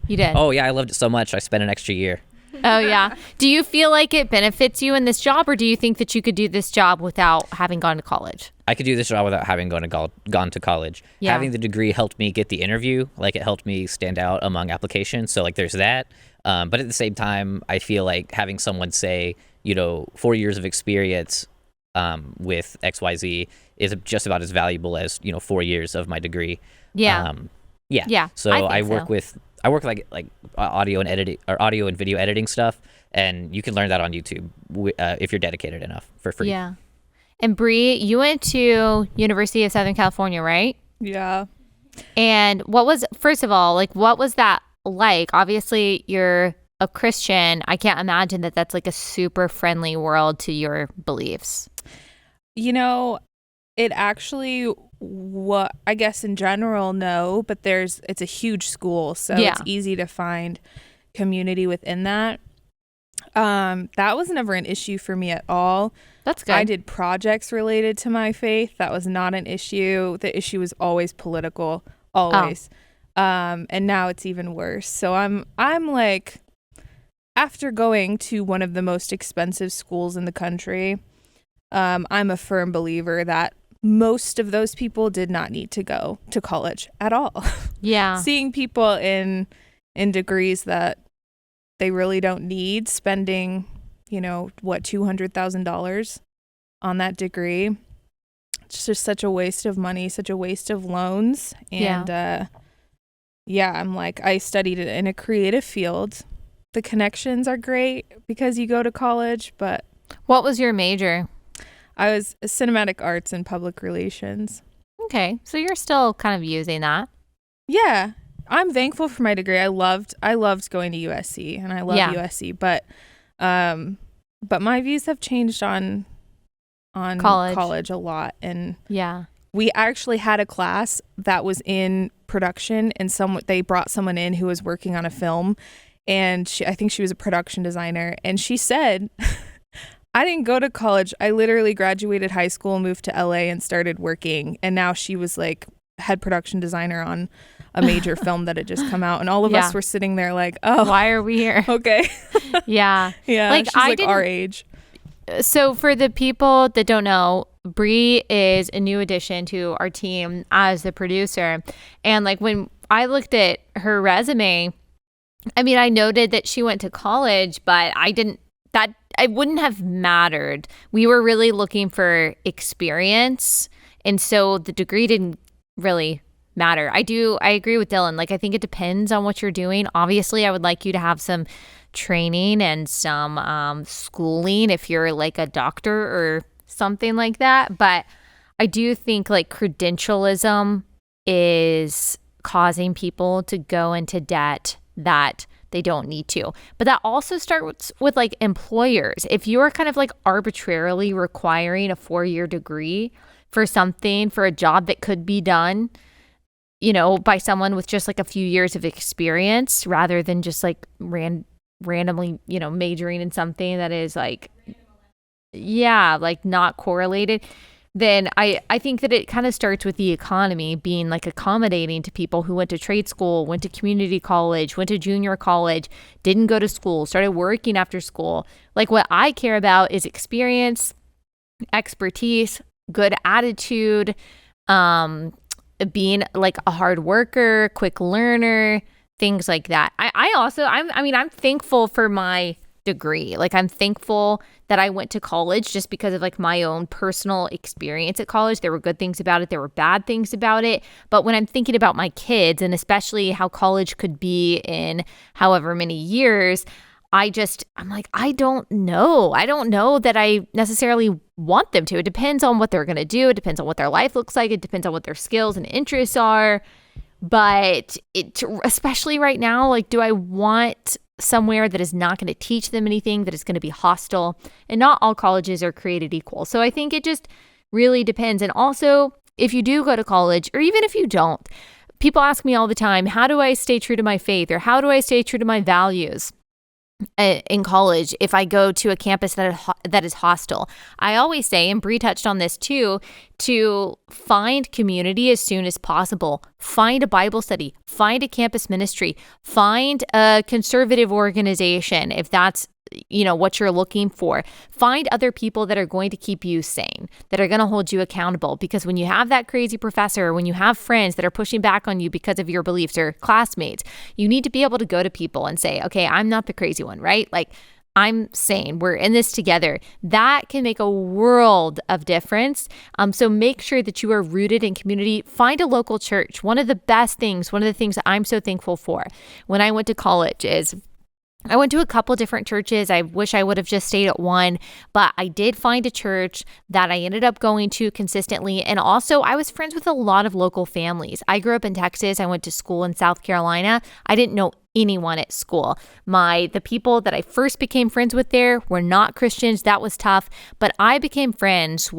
You did? Oh, yeah, I loved it so much. I spent an extra year. Oh, yeah. Do you feel like it benefits you in this job, or do you think that you could do this job without having gone to college? I could do this job without having gone to college. Yeah. Having the degree helped me get the interview. Like, it helped me stand out among applications. So, like, there's that. But at the same time, I feel like having someone say, 4 years of experience with XYZ is just about as valuable as 4 years of my degree. Yeah. Yeah. Yeah, So I work think like audio and editing or audio and video editing stuff, and you can learn that on YouTube if you're dedicated enough for free. Yeah. And Bree, you went to University of Southern California, right? Yeah. And first of all, like, what was that like? Obviously, you're a Christian. I can't imagine that that's like a super friendly world to your beliefs. It actually, I guess in general, no, but it's a huge school, so Yeah. it's easy to find community within that. That was never an issue for me at all. That's good. I did projects related to my faith. That was not an issue. The issue was always political, always. And now it's even worse. So I'm like, after going to one of the most expensive schools in the country, I'm a firm believer that most of those people did not need to go to college at all. Yeah. Seeing people in degrees that they really don't need, spending, $200,000 on that degree. It's just such a waste of money, such a waste of loans. And I'm like, I studied it in a creative field. The connections are great because you go to college, but What was your major? I was cinematic arts and public relations. Okay. So you're still kind of using that. Yeah. I'm thankful for my degree. I loved going to USC, and I love USC, but my views have changed on college a lot. And Yeah. we actually had a class that was in production, and they brought someone in who was working on a film, and I think she was a production designer, and she said, I didn't go to college. I literally graduated high school, moved to LA, and started working. And now she was like head production designer on a major film that had just come out. And all of us were sitting there like, oh, Why are we here? okay. Yeah. Yeah. Like, she's I like our didn't- age. So for the people that don't know, Bree is a new addition to our team as the producer. And like, when I looked at her resume, I mean, I noted that she went to college, but I wouldn't have mattered. We were really looking for experience. And so the degree didn't really matter. I agree with Dylan. Like, I think it depends on what you're doing. Obviously, I would like you to have some training and some schooling if you're like a doctor or something like that. But I do think like credentialism is causing people to go into debt that they don't need to. But that also starts with like employers. If you're kind of like arbitrarily requiring a 4-year degree for a job that could be done, by someone with just like a few years of experience rather than just like randomly, majoring in something that is like, like not correlated, then I think that it kind of starts with the economy being like accommodating to people who went to trade school, went to community college, went to junior college, didn't go to school, started working after school. Like, what I care about is experience, expertise, good attitude, being like a hard worker, quick learner, things like that. I'm thankful for my degree. Like, I'm thankful that I went to college just because of like my own personal experience at college. There were good things about it. There were bad things about it. But when I'm thinking about my kids, and especially how college could be in however many years, I'm like, I don't know. I don't know that I necessarily want them to. It depends on what they're going to do. It depends on what their life looks like. It depends on what their skills and interests are. But especially right now, like, do I want somewhere that is not going to teach them anything, that is going to be hostile? And not all colleges are created equal. So I think it just really depends. And also, if you do go to college, or even if you don't, people ask me all the time, how do I stay true to my faith? Or how do I stay true to my values? in college, if I go to a campus that is hostile, I always say, and Bree touched on this too, to find community as soon as possible. Find a Bible study, find a campus ministry, find a conservative organization if that's what you're looking for. Find other people that are going to keep you sane, that are going to hold you accountable. Because when you have that crazy professor, when you have friends that are pushing back on you because of your beliefs or classmates, you need to be able to go to people and say, okay, I'm not the crazy one, right? Like, I'm sane. We're in this together. That can make a world of difference. So make sure that you are rooted in community. Find a local church. One of the things that I'm so thankful for when I went to college is I went to a couple different churches. I wish I would have just stayed at one, but I did find a church that I ended up going to consistently. And also, I was friends with a lot of local families. I grew up in Texas. I went to school in South Carolina. I didn't know anyone at school. The people that I first became friends with there were not Christians. That was tough. But I became friends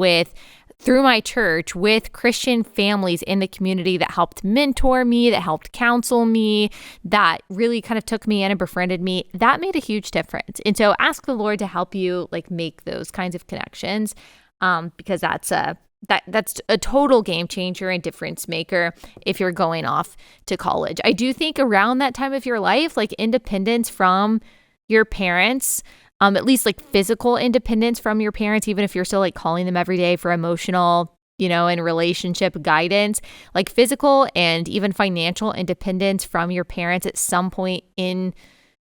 through my church with Christian families in the community that helped mentor me, that helped counsel me, that really kind of took me in and befriended me. That made a huge difference. And so ask the Lord to help you make those kinds of connections, because that's a total game changer and difference maker if you're going off to college. I do think around that time of your life, independence from your parents, at least physical independence from your parents, even if you're still calling them every day for emotional, and relationship guidance, physical and even financial independence from your parents at some point in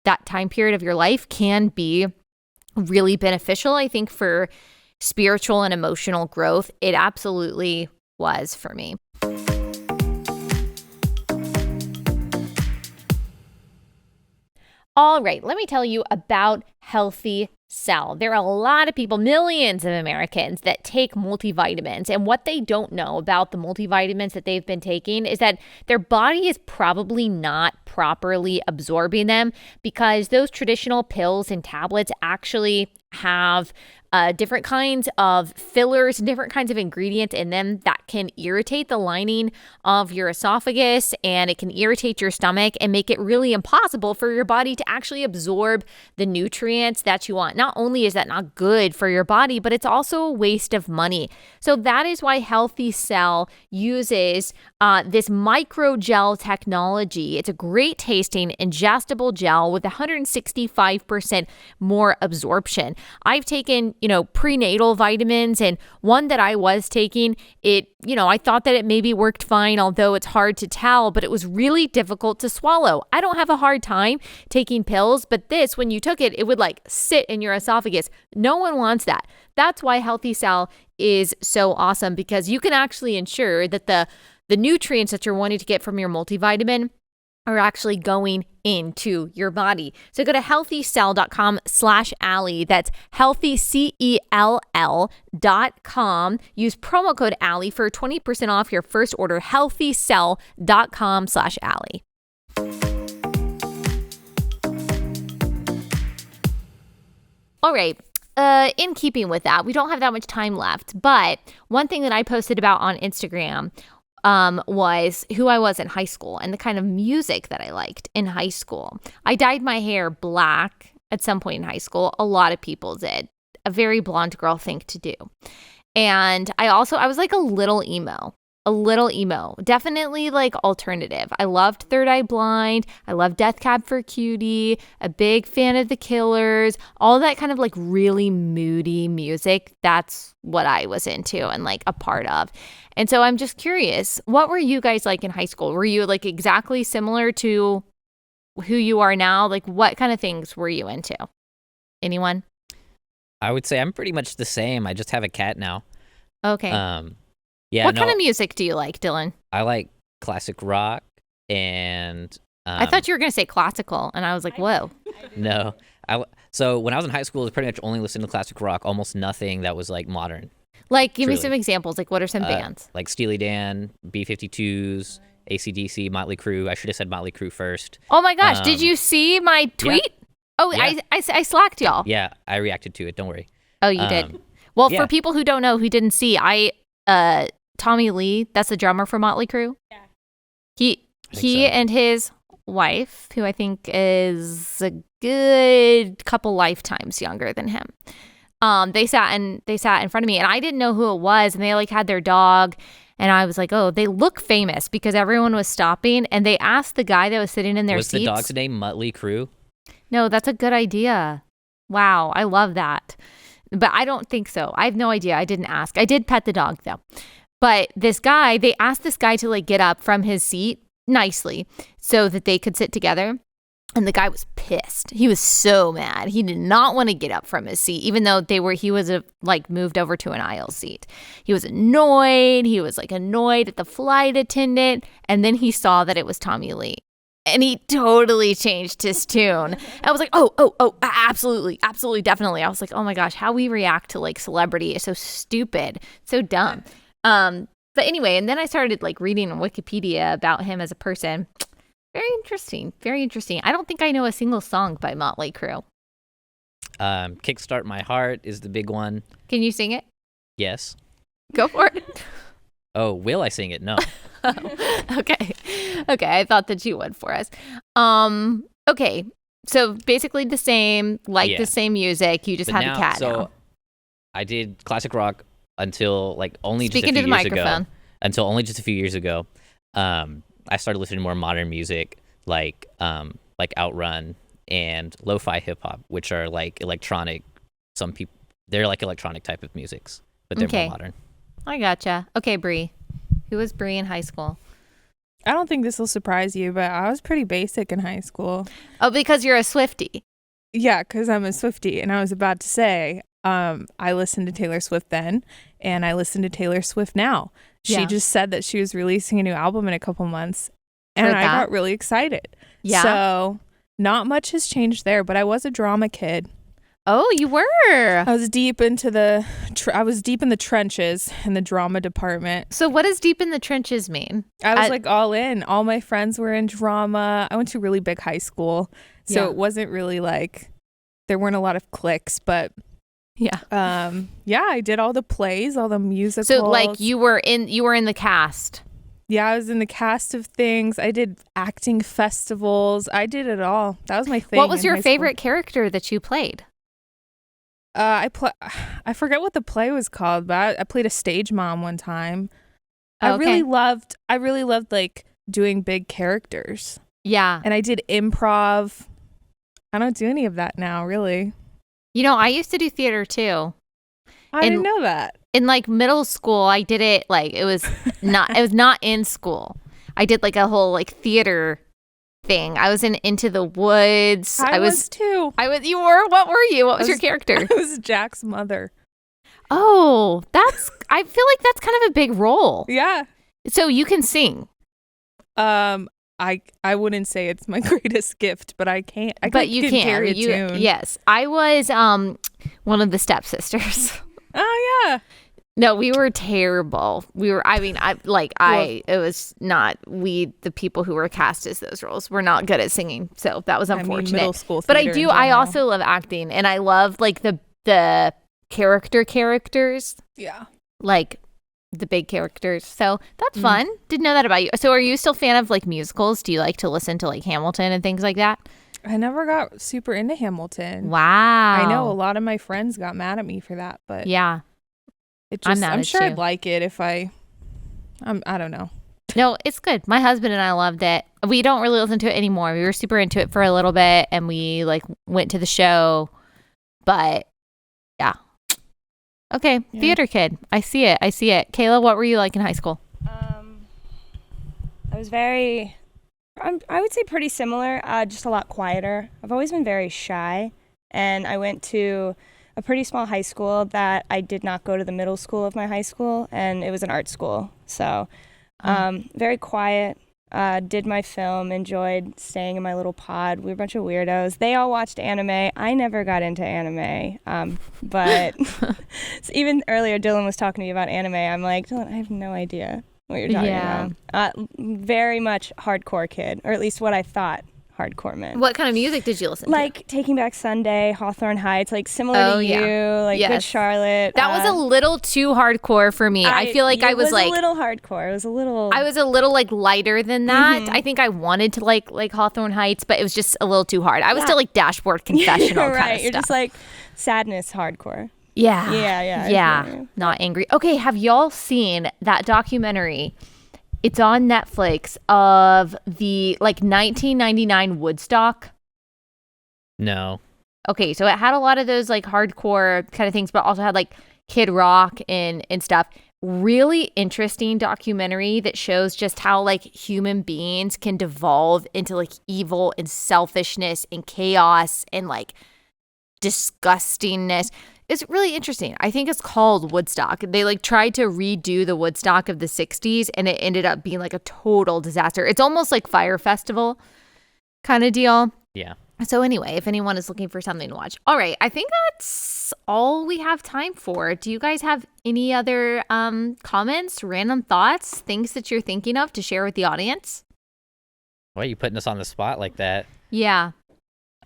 that time period of your life can be really beneficial, I think, for spiritual and emotional growth. It absolutely was for me. All right, let me tell you about Healthy Cell. There are a lot of people, millions of Americans, that take multivitamins. And what they don't know about the multivitamins that they've been taking is that their body is probably not properly absorbing them, because those traditional pills and tablets actually have different kinds of fillers and different kinds of ingredients in them that can irritate the lining of your esophagus, and it can irritate your stomach and make it really impossible for your body to actually absorb the nutrients that you want. Not only is that not good for your body, but it's also a waste of money. So that is why Healthy Cell uses this microgel technology. It's a great tasting ingestible gel with 165% more absorption. I've taken, prenatal vitamins, and one that I was taking, I thought that it maybe worked fine, although it's hard to tell, but it was really difficult to swallow. I don't have a hard time taking pills, but this, when you took it, it would sit in your esophagus. No one wants that. That's why Healthy Cell is so awesome, because you can actually ensure that the nutrients that you're wanting to get from your multivitamin are actually going into your body. So go to healthycell.com/Allie. That's healthycell.com. Use promo code Allie for 20% off your first order. healthycell.com/Allie. All right. In keeping with that, we don't have that much time left, but one thing that I posted about on Instagram was who I was in high school and the kind of music that I liked in high school. I dyed my hair black at some point in high school. A lot of people did. A very blonde girl thing to do. And I was a little emo. Definitely alternative. I loved Third Eye Blind. I loved Death Cab for Cutie. A big fan of The Killers. All that kind of really moody music. That's what I was into and a part of. And so I'm just curious, what were you guys like in high school? Were you exactly similar to who you are now? What kind of things were you into? Anyone? I would say I'm pretty much the same. I just have a cat now. Okay. Yeah. What kind of music do you like, Dylan? I like classic rock and. I thought you were going to say classical, and I was like, whoa. No. So when I was in high school, I was pretty much only listening to classic rock, almost nothing that was modern. Give me some examples. What are some bands? Steely Dan, B-52s, AC/DC, Motley Crue. I should have said Motley Crue first. Oh my gosh, did you see my tweet? Yeah. Oh, yeah. I slacked y'all. Yeah, I reacted to it. Don't worry. Oh, you did? Well, for people who don't know, who didn't see, Tommy Lee, that's the drummer for Motley Crue. Yeah. He and his wife, who I think is a good couple lifetimes younger than him. They sat in front of me, and I didn't know who it was, and they like had their dog, and I was like, oh, they look famous because everyone was stopping, and they asked the guy that was sitting in their seats. Was the dog's name Muttley Crew? No, that's a good idea. Wow, I love that. But I don't think so. I have no idea. I didn't ask. I did pet the dog though. But this guy, they asked this guy to like get up from his seat nicely so that they could sit together. And the guy was pissed. He was so mad. He did not want to get up from his seat, even though he was like moved over to an aisle seat. He was annoyed. He was like annoyed at the flight attendant. And then he saw that it was Tommy Lee. And he totally changed his tune. I was like, oh, absolutely, definitely. I was like, oh my gosh, how we react to like celebrity is so stupid, so dumb. But anyway, and then I started like reading on Wikipedia about him as a person. Very interesting. I don't think I know a single song by Motley Crue. Kickstart My Heart is the big one. Can you sing it? Yes. Go for it. Oh, will I sing it? No. Okay. I thought that you would for us. Okay. So basically the same, the same music. You just have a cat now. I did classic rock until like only Speaking just a few to the years microphone. ago. Until only just a few years ago. I started listening to more modern music like Outrun and lo-fi hip hop, which are like electronic. Some people, they're like electronic type of musics, but they're more modern. I gotcha. Okay, Bree. Who was Bree in high school? I don't think this will surprise you, but I was pretty basic in high school. Oh, because you're a Swiftie. Yeah, because I'm a Swiftie. And I was about to say, I listened to Taylor Swift then, and I listen to Taylor Swift now. She just said that she was releasing a new album in a couple months, and I got really excited. Yeah. So not much has changed there, but I was a drama kid. Oh, you were. I was deep into I was deep in the trenches in the drama department. So what does deep in the trenches mean? I was like all in. All my friends were in drama. I went to a really big high school, so it wasn't really like there weren't a lot of cliques, but I did all the plays, all the musicals. So like you were in the cast. Yeah, I was in the cast of things. I did acting festivals. I did it all. That was my thing. What was your favorite character that you played? I forget what the play was called, but I played a stage mom one time. I really loved like doing big characters. Yeah. And I did improv. I don't do any of that now, really. You know, I used to do theater too. I didn't know that. In like middle school, I did it like it was not in school. I did like a whole like theater thing. I was in Into the Woods. I was too. You were? What were you? What was your character? I was Jack's mother. Oh, I feel like that's kind of a big role. Yeah. So you can sing. I wouldn't say it's my greatest gift, but I can't. But you can carry a tune. Yes, I was one of the stepsisters. Oh yeah. No, we were terrible. The people who were cast as those roles were not good at singing. So that was unfortunate. Middle school but I also love acting, and I love like the characters. Yeah. Like the big characters. So that's fun. Didn't know that about you. So are you still a fan of like musicals? Do you like to listen to like Hamilton and things like that? I never got super into Hamilton. Wow. I know a lot of my friends got mad at me for that, but yeah. I'm sure I'd like it if I don't know. No, it's good. My husband and I loved it. We don't really listen to it anymore. We were super into it for a little bit, and we like went to the show. But yeah. Okay, yeah. Theater kid. I see it. Kayla, what were you like in high school? I was I would say pretty similar, just a lot quieter. I've always been very shy, and I went to a pretty small high school that I did not go to the middle school of my high school, and it was an art school. So very quiet, did my film, enjoyed staying in my little pod. We were a bunch of weirdos. They all watched anime. I never got into anime, but so even earlier Dylan was talking to me about anime. I'm like, Dylan, I have no idea what you're talking about. Very much hardcore kid, or at least what I thought hardcore men. What kind of music did you listen to? Like Taking Back Sunday, Hawthorne Heights, like similar to you, like Yes. Good Charlotte. That was a little too hardcore for me. I feel like I was like a little hardcore. It was a little. I was a little like lighter than that. I think I wanted to like Hawthorne Heights, but it was just a little too hard. I was still like Dashboard Confessional You're kind right. of You're stuff. just like sadness hardcore. Yeah. Yeah. I feel you. Not angry. Okay, have y'all seen that documentary? It's on Netflix of the like 1999 Woodstock. No. Okay, so it had a lot of those like hardcore kind of things, but also had like Kid Rock and stuff. Really interesting documentary that shows just how like human beings can devolve into like evil and selfishness and chaos and like disgustingness. It's really interesting. I think it's called Woodstock. They like tried to redo the Woodstock of the 60s and it ended up being like a total disaster. It's almost like Fire Festival kind of deal. Yeah. So anyway, if anyone is looking for something to watch. All right, I think that's all we have time for. Do you guys have any other comments, random thoughts, things that you're thinking of to share with the audience? Why are you putting us on the spot like that? Yeah.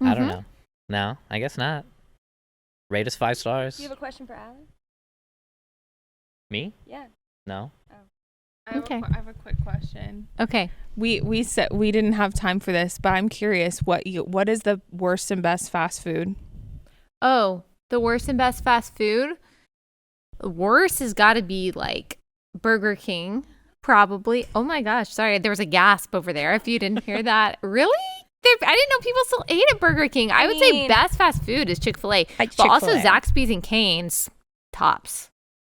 I don't know. No, I guess not. Rate us 5 stars. Do you have a question for Allie? Me? Yeah. No. Okay. I have a quick question. Okay. We said we didn't have time for this, but I'm curious what is the worst and best fast food? Oh, the worst and best fast food? The worst has got to be like Burger King, probably. Oh my gosh, sorry. There was a gasp over there if you didn't hear that. Really? I didn't know people still ate at Burger King. I would say best fast food is Chick-fil-A. But also Zaxby's and Cane's, tops.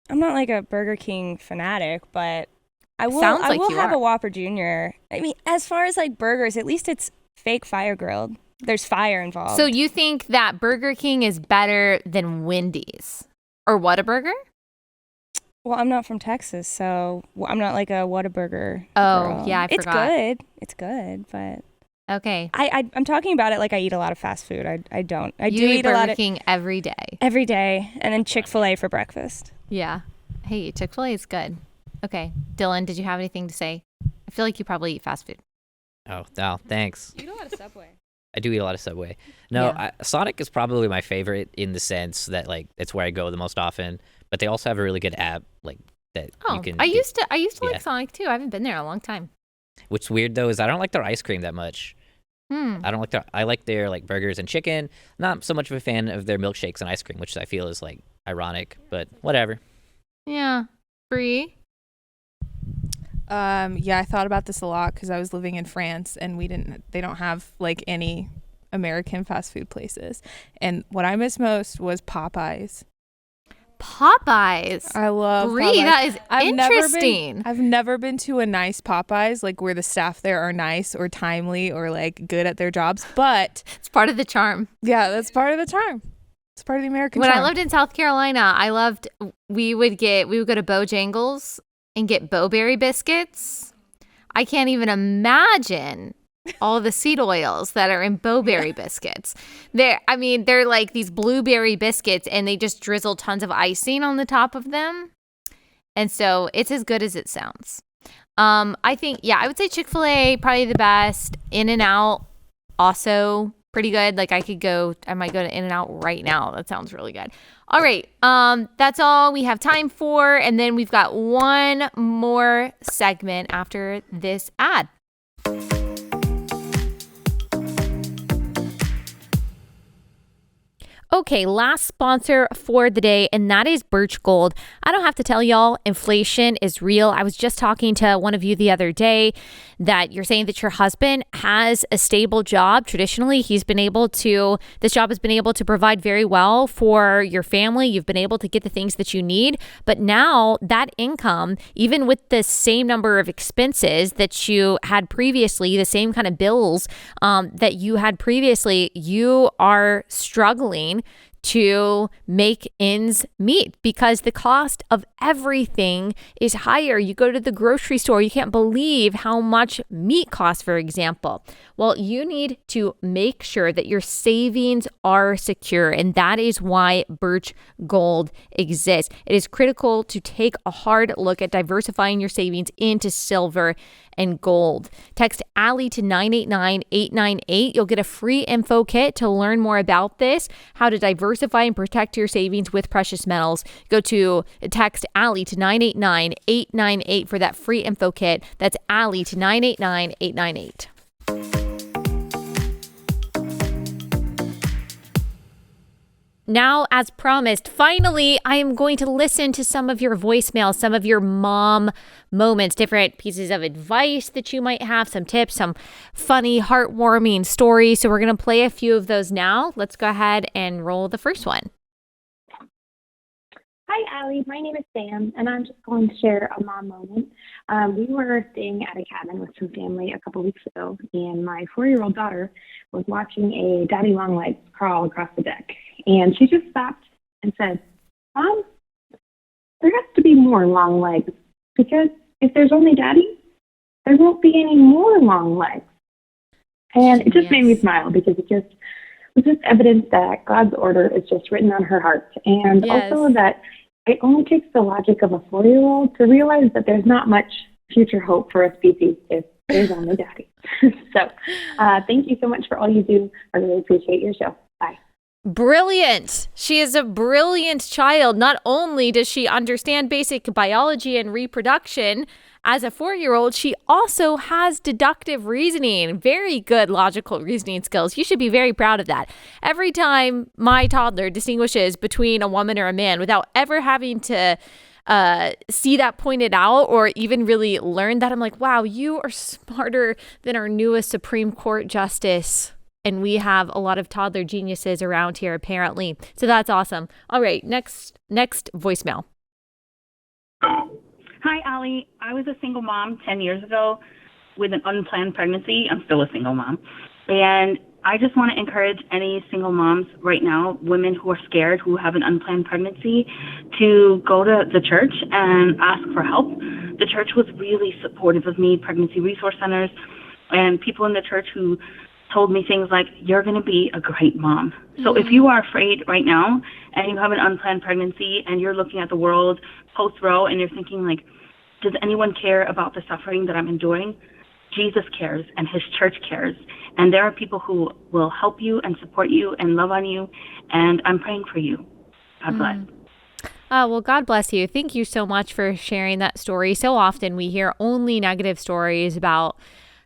I'm not like a Burger King fanatic, but I will have a Whopper Jr. I mean, as far as like burgers, at least it's fake fire grilled. There's fire involved. So you think that Burger King is better than Wendy's? Or Whataburger? Well, I'm not from Texas, so I'm not like a Whataburger Oh, girl. yeah, I forgot. It's good, but... Okay. I'm talking about it like I eat a lot of fast food. I don't. I You do eat eat a lot Burger of King every day. every day, and then Chick-fil-A for breakfast. Yeah. Hey, Chick-fil-A is good. Okay. Dylan, did you have anything to say? I feel like you probably eat fast food. Oh, no, thanks. You eat a lot of Subway. I do eat a lot of Subway. No, Yeah. Sonic is probably my favorite in the sense that like it's where I go the most often. But they also have a really good app like that Oh, you can. I used to Yeah. like Sonic too. I haven't been there in a long time. What's weird though is I don't like their ice cream that much. I don't like I like their like burgers and chicken. Not so much of a fan of their milkshakes and ice cream, which I feel is like ironic, but whatever. Yeah. Bree? Yeah, I thought about this a lot because I was living in France and they don't have like any American fast food places. And what I miss most was Popeyes. Popeyes. I love Bree, Popeyes. that is Never interesting. I've never been to a nice Popeyes, like where the staff there are nice or timely or like good at their jobs. But It's part of the charm. yeah, that's part of the charm. It's part of the American When charm. I lived in South Carolina, we would go to Bojangles and get Bowberry biscuits. I can't even imagine all the seed oils that are in Bowberry biscuits. They're like these blueberry biscuits and they just drizzle tons of icing on the top of them. And so it's as good as it sounds. I think, yeah, I would say Chick-fil-A, probably the best. In-N-Out, also pretty good. Like I might go to In-N-Out right now. That sounds really good. All right. That's all we have time for. And then we've got one more segment after this ad. Okay, last sponsor for the day, and that is Birch Gold. I don't have to tell y'all, inflation is real. I was just talking to one of you the other day that you're saying that your husband has a stable job. Traditionally, this job has been able to provide very well for your family. You've been able to get the things that you need. But now that income, even with the same number of expenses that you had previously, the same kind of bills that you had previously, you are struggling to make ends meet because the cost of everything is higher. You go to the grocery store, you can't believe how much meat costs, for example. Well, you need to make sure that your savings are secure, and that is why Birch Gold exists. It is critical to take a hard look at diversifying your savings into silver and gold. Text Allie to 989-898. You'll get a free info kit to learn more about this, how to diversify and protect your savings with precious metals. Go to text Allie to 989-898 for that free info kit. That's Allie to 989-898. Now, as promised, finally, I am going to listen to some of your voicemails, some of your mom moments, different pieces of advice that you might have, some tips, some funny, heartwarming stories. So we're going to play a few of those now. Let's go ahead and roll the first one. Hi, Allie. My name is Sam, and I'm just going to share a mom moment. We were staying at a cabin with some family a couple weeks ago, and my 4-year-old daughter was watching a daddy longlegs crawl across the deck. And she just stopped and said, Mom, there has to be more long legs, because if there's only daddy, there won't be any more long legs. And it just made me smile, because it was just evidence that God's order is just written on her heart. And also that it only takes the logic of a 4-year-old to realize that there's not much future hope for a species if there's only daddy. So thank you so much for all you do. I really appreciate your show. Bye. Brilliant. She is a brilliant child. Not only does she understand basic biology and reproduction as a 4-year-old, she also has deductive reasoning, very good logical reasoning skills. You should be very proud of that. Every time my toddler distinguishes between a woman or a man without ever having to see that pointed out or even really learn that, I'm like, wow, you are smarter than our newest Supreme Court justice. And we have a lot of toddler geniuses around here, apparently. So that's awesome. All right, next voicemail. Hi, Allie. I was a single mom 10 years ago with an unplanned pregnancy. I'm still a single mom. And I just want to encourage any single moms right now, women who are scared, who have an unplanned pregnancy, to go to the church and ask for help. The church was really supportive of me, pregnancy resource centers, and people in the church who told me things like, you're going to be a great mom. So if you are afraid right now and you have an unplanned pregnancy and you're looking at the world post-Roe and you're thinking like, does anyone care about the suffering that I'm enduring? Jesus cares and his church cares. And there are people who will help you and support you and love on you. And I'm praying for you. God bless. Well, God bless you. Thank you so much for sharing that story. So often we hear only negative stories about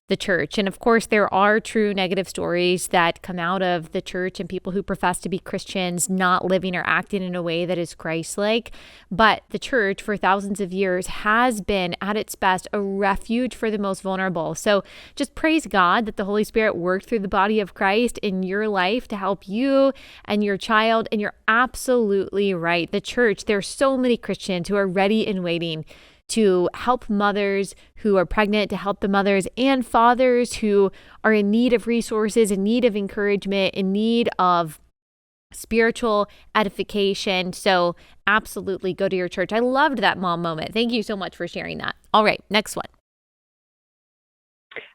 the church. And of course, there are true negative stories that come out of the church and people who profess to be Christians not living or acting in a way that is Christ-like. But the church for thousands of years has been at its best a refuge for the most vulnerable. So just praise God that the Holy Spirit worked through the body of Christ in your life to help you and your child. And you're absolutely right. The church, there are so many Christians who are ready and waiting to help mothers who are pregnant, to help the mothers and fathers who are in need of resources, in need of encouragement, in need of spiritual edification. So absolutely go to your church. I loved that mom moment. Thank you so much for sharing that. All right, next one.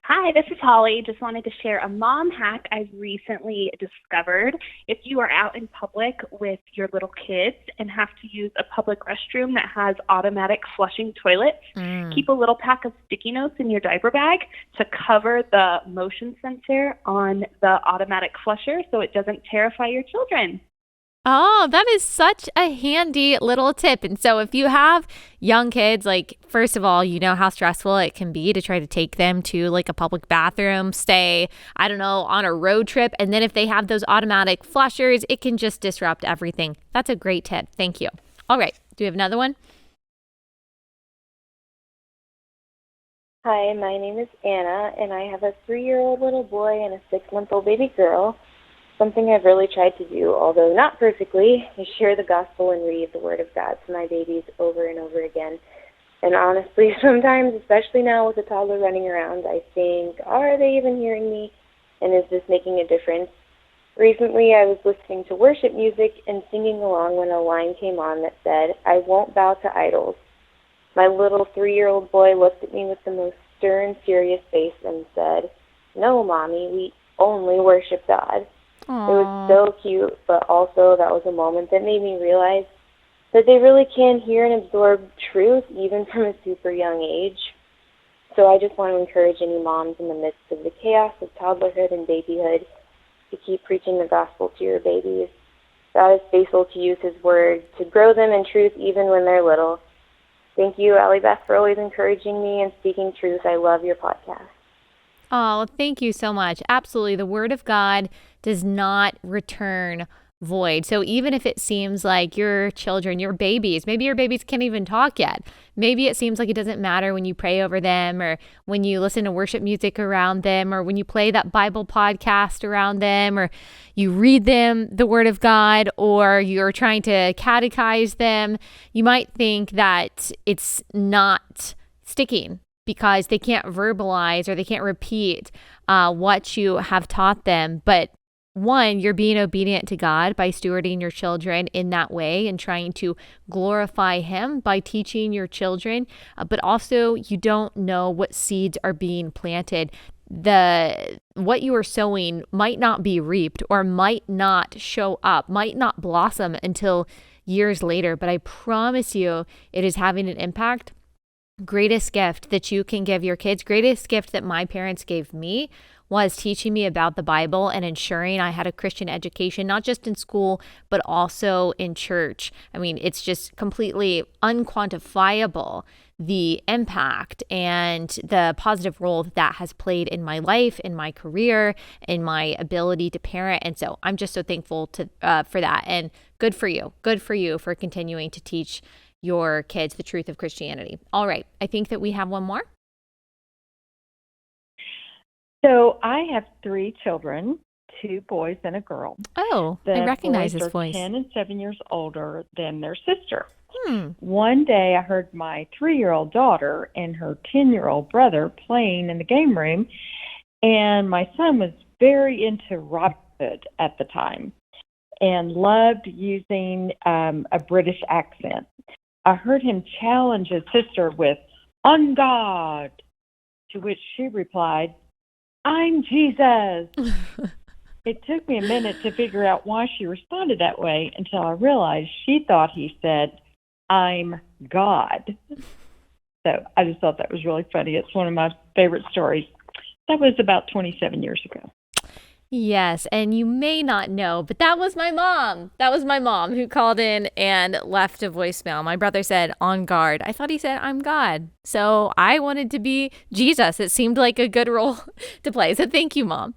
Hi, this is Holly. Just wanted to share a mom hack I've recently discovered. If you are out in public with your little kids and have to use a public restroom that has automatic flushing toilets, keep a little pack of sticky notes in your diaper bag to cover the motion sensor on the automatic flusher so it doesn't terrify your children. Oh, that is such a handy little tip. And so if you have young kids, like, first of all, you know how stressful it can be to try to take them to like a public bathroom, stay, I don't know, on a road trip. And then if they have those automatic flushers, it can just disrupt everything. That's a great tip. Thank you. All right. Do we have another one? Hi, my name is Anna, and I have a 3-year-old little boy and a 6-month-old baby girl. Something I've really tried to do, although not perfectly, is share the gospel and read the Word of God to my babies over and over again. And honestly, sometimes, especially now with a toddler running around, I think, are they even hearing me? And is this making a difference? Recently, I was listening to worship music and singing along when a line came on that said, "I won't bow to idols." My little 3-year-old boy looked at me with the most stern, serious face and said, "No, Mommy, we only worship God." Aww. It was so cute, but also that was a moment that made me realize that they really can hear and absorb truth even from a super young age. So I just want to encourage any moms in the midst of the chaos of toddlerhood and babyhood to keep preaching the gospel to your babies. God is faithful to use his word to grow them in truth even when they're little. Thank you, Allie Beth, for always encouraging me and speaking truth. I love your podcast. Oh, thank you so much. Absolutely. The word of God does not return void. So even if it seems like your children, your babies, maybe your babies can't even talk yet. Maybe it seems like it doesn't matter when you pray over them or when you listen to worship music around them or when you play that Bible podcast around them or you read them the word of God or you're trying to catechize them. You might think that it's not sticking because they can't verbalize or they can't repeat what you have taught them. But one, you're being obedient to God by stewarding your children in that way and trying to glorify him by teaching your children. But also, you don't know what seeds are being planted. What you are sowing might not be reaped or might not show up, might not blossom until years later. But I promise you, it is having an impact. Greatest gift that you can give your kids, greatest gift that my parents gave me was teaching me about the Bible and ensuring I had a Christian education, not just in school, but also in church. I mean, it's just completely unquantifiable, the impact and the positive role that has played in my life, in my career, in my ability to parent. And so I'm just so thankful for that. And good for you. Good for you for continuing to teach your kids the truth of Christianity. All right. I think that we have one more. So I have 3 children, 2 boys and a girl. Oh, I recognize his voice. 10 and 7 years older than their sister. One day I heard my 3-year-old daughter and her 10-year-old brother playing in the game room, and my son was very into Robin Hood at the time and loved using a British accent. I heard him challenge his sister with, "On God," to which she replied, "I'm Jesus." It took me a minute to figure out why she responded that way until I realized she thought he said, "I'm God." So I just thought that was really funny. It's one of my favorite stories. That was about 27 years ago. Yes, and you may not know, but that was my mom. That was my mom who called in and left a voicemail. My brother said, "On guard." I thought he said, "I'm God." So I wanted to be Jesus. It seemed like a good role to play. So thank you, Mom,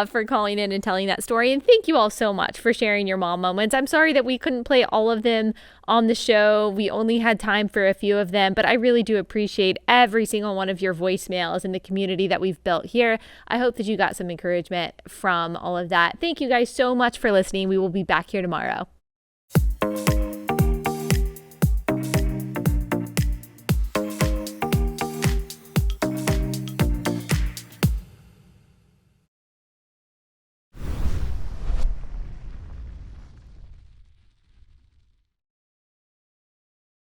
for calling in and telling that story. And thank you all so much for sharing your mom moments. I'm sorry that we couldn't play all of them on the show. We only had time for a few of them, but I really do appreciate every single one of your voicemails and the community that we've built here. I hope that you got some encouragement from all of that. Thank you guys so much for listening. We will be back here tomorrow.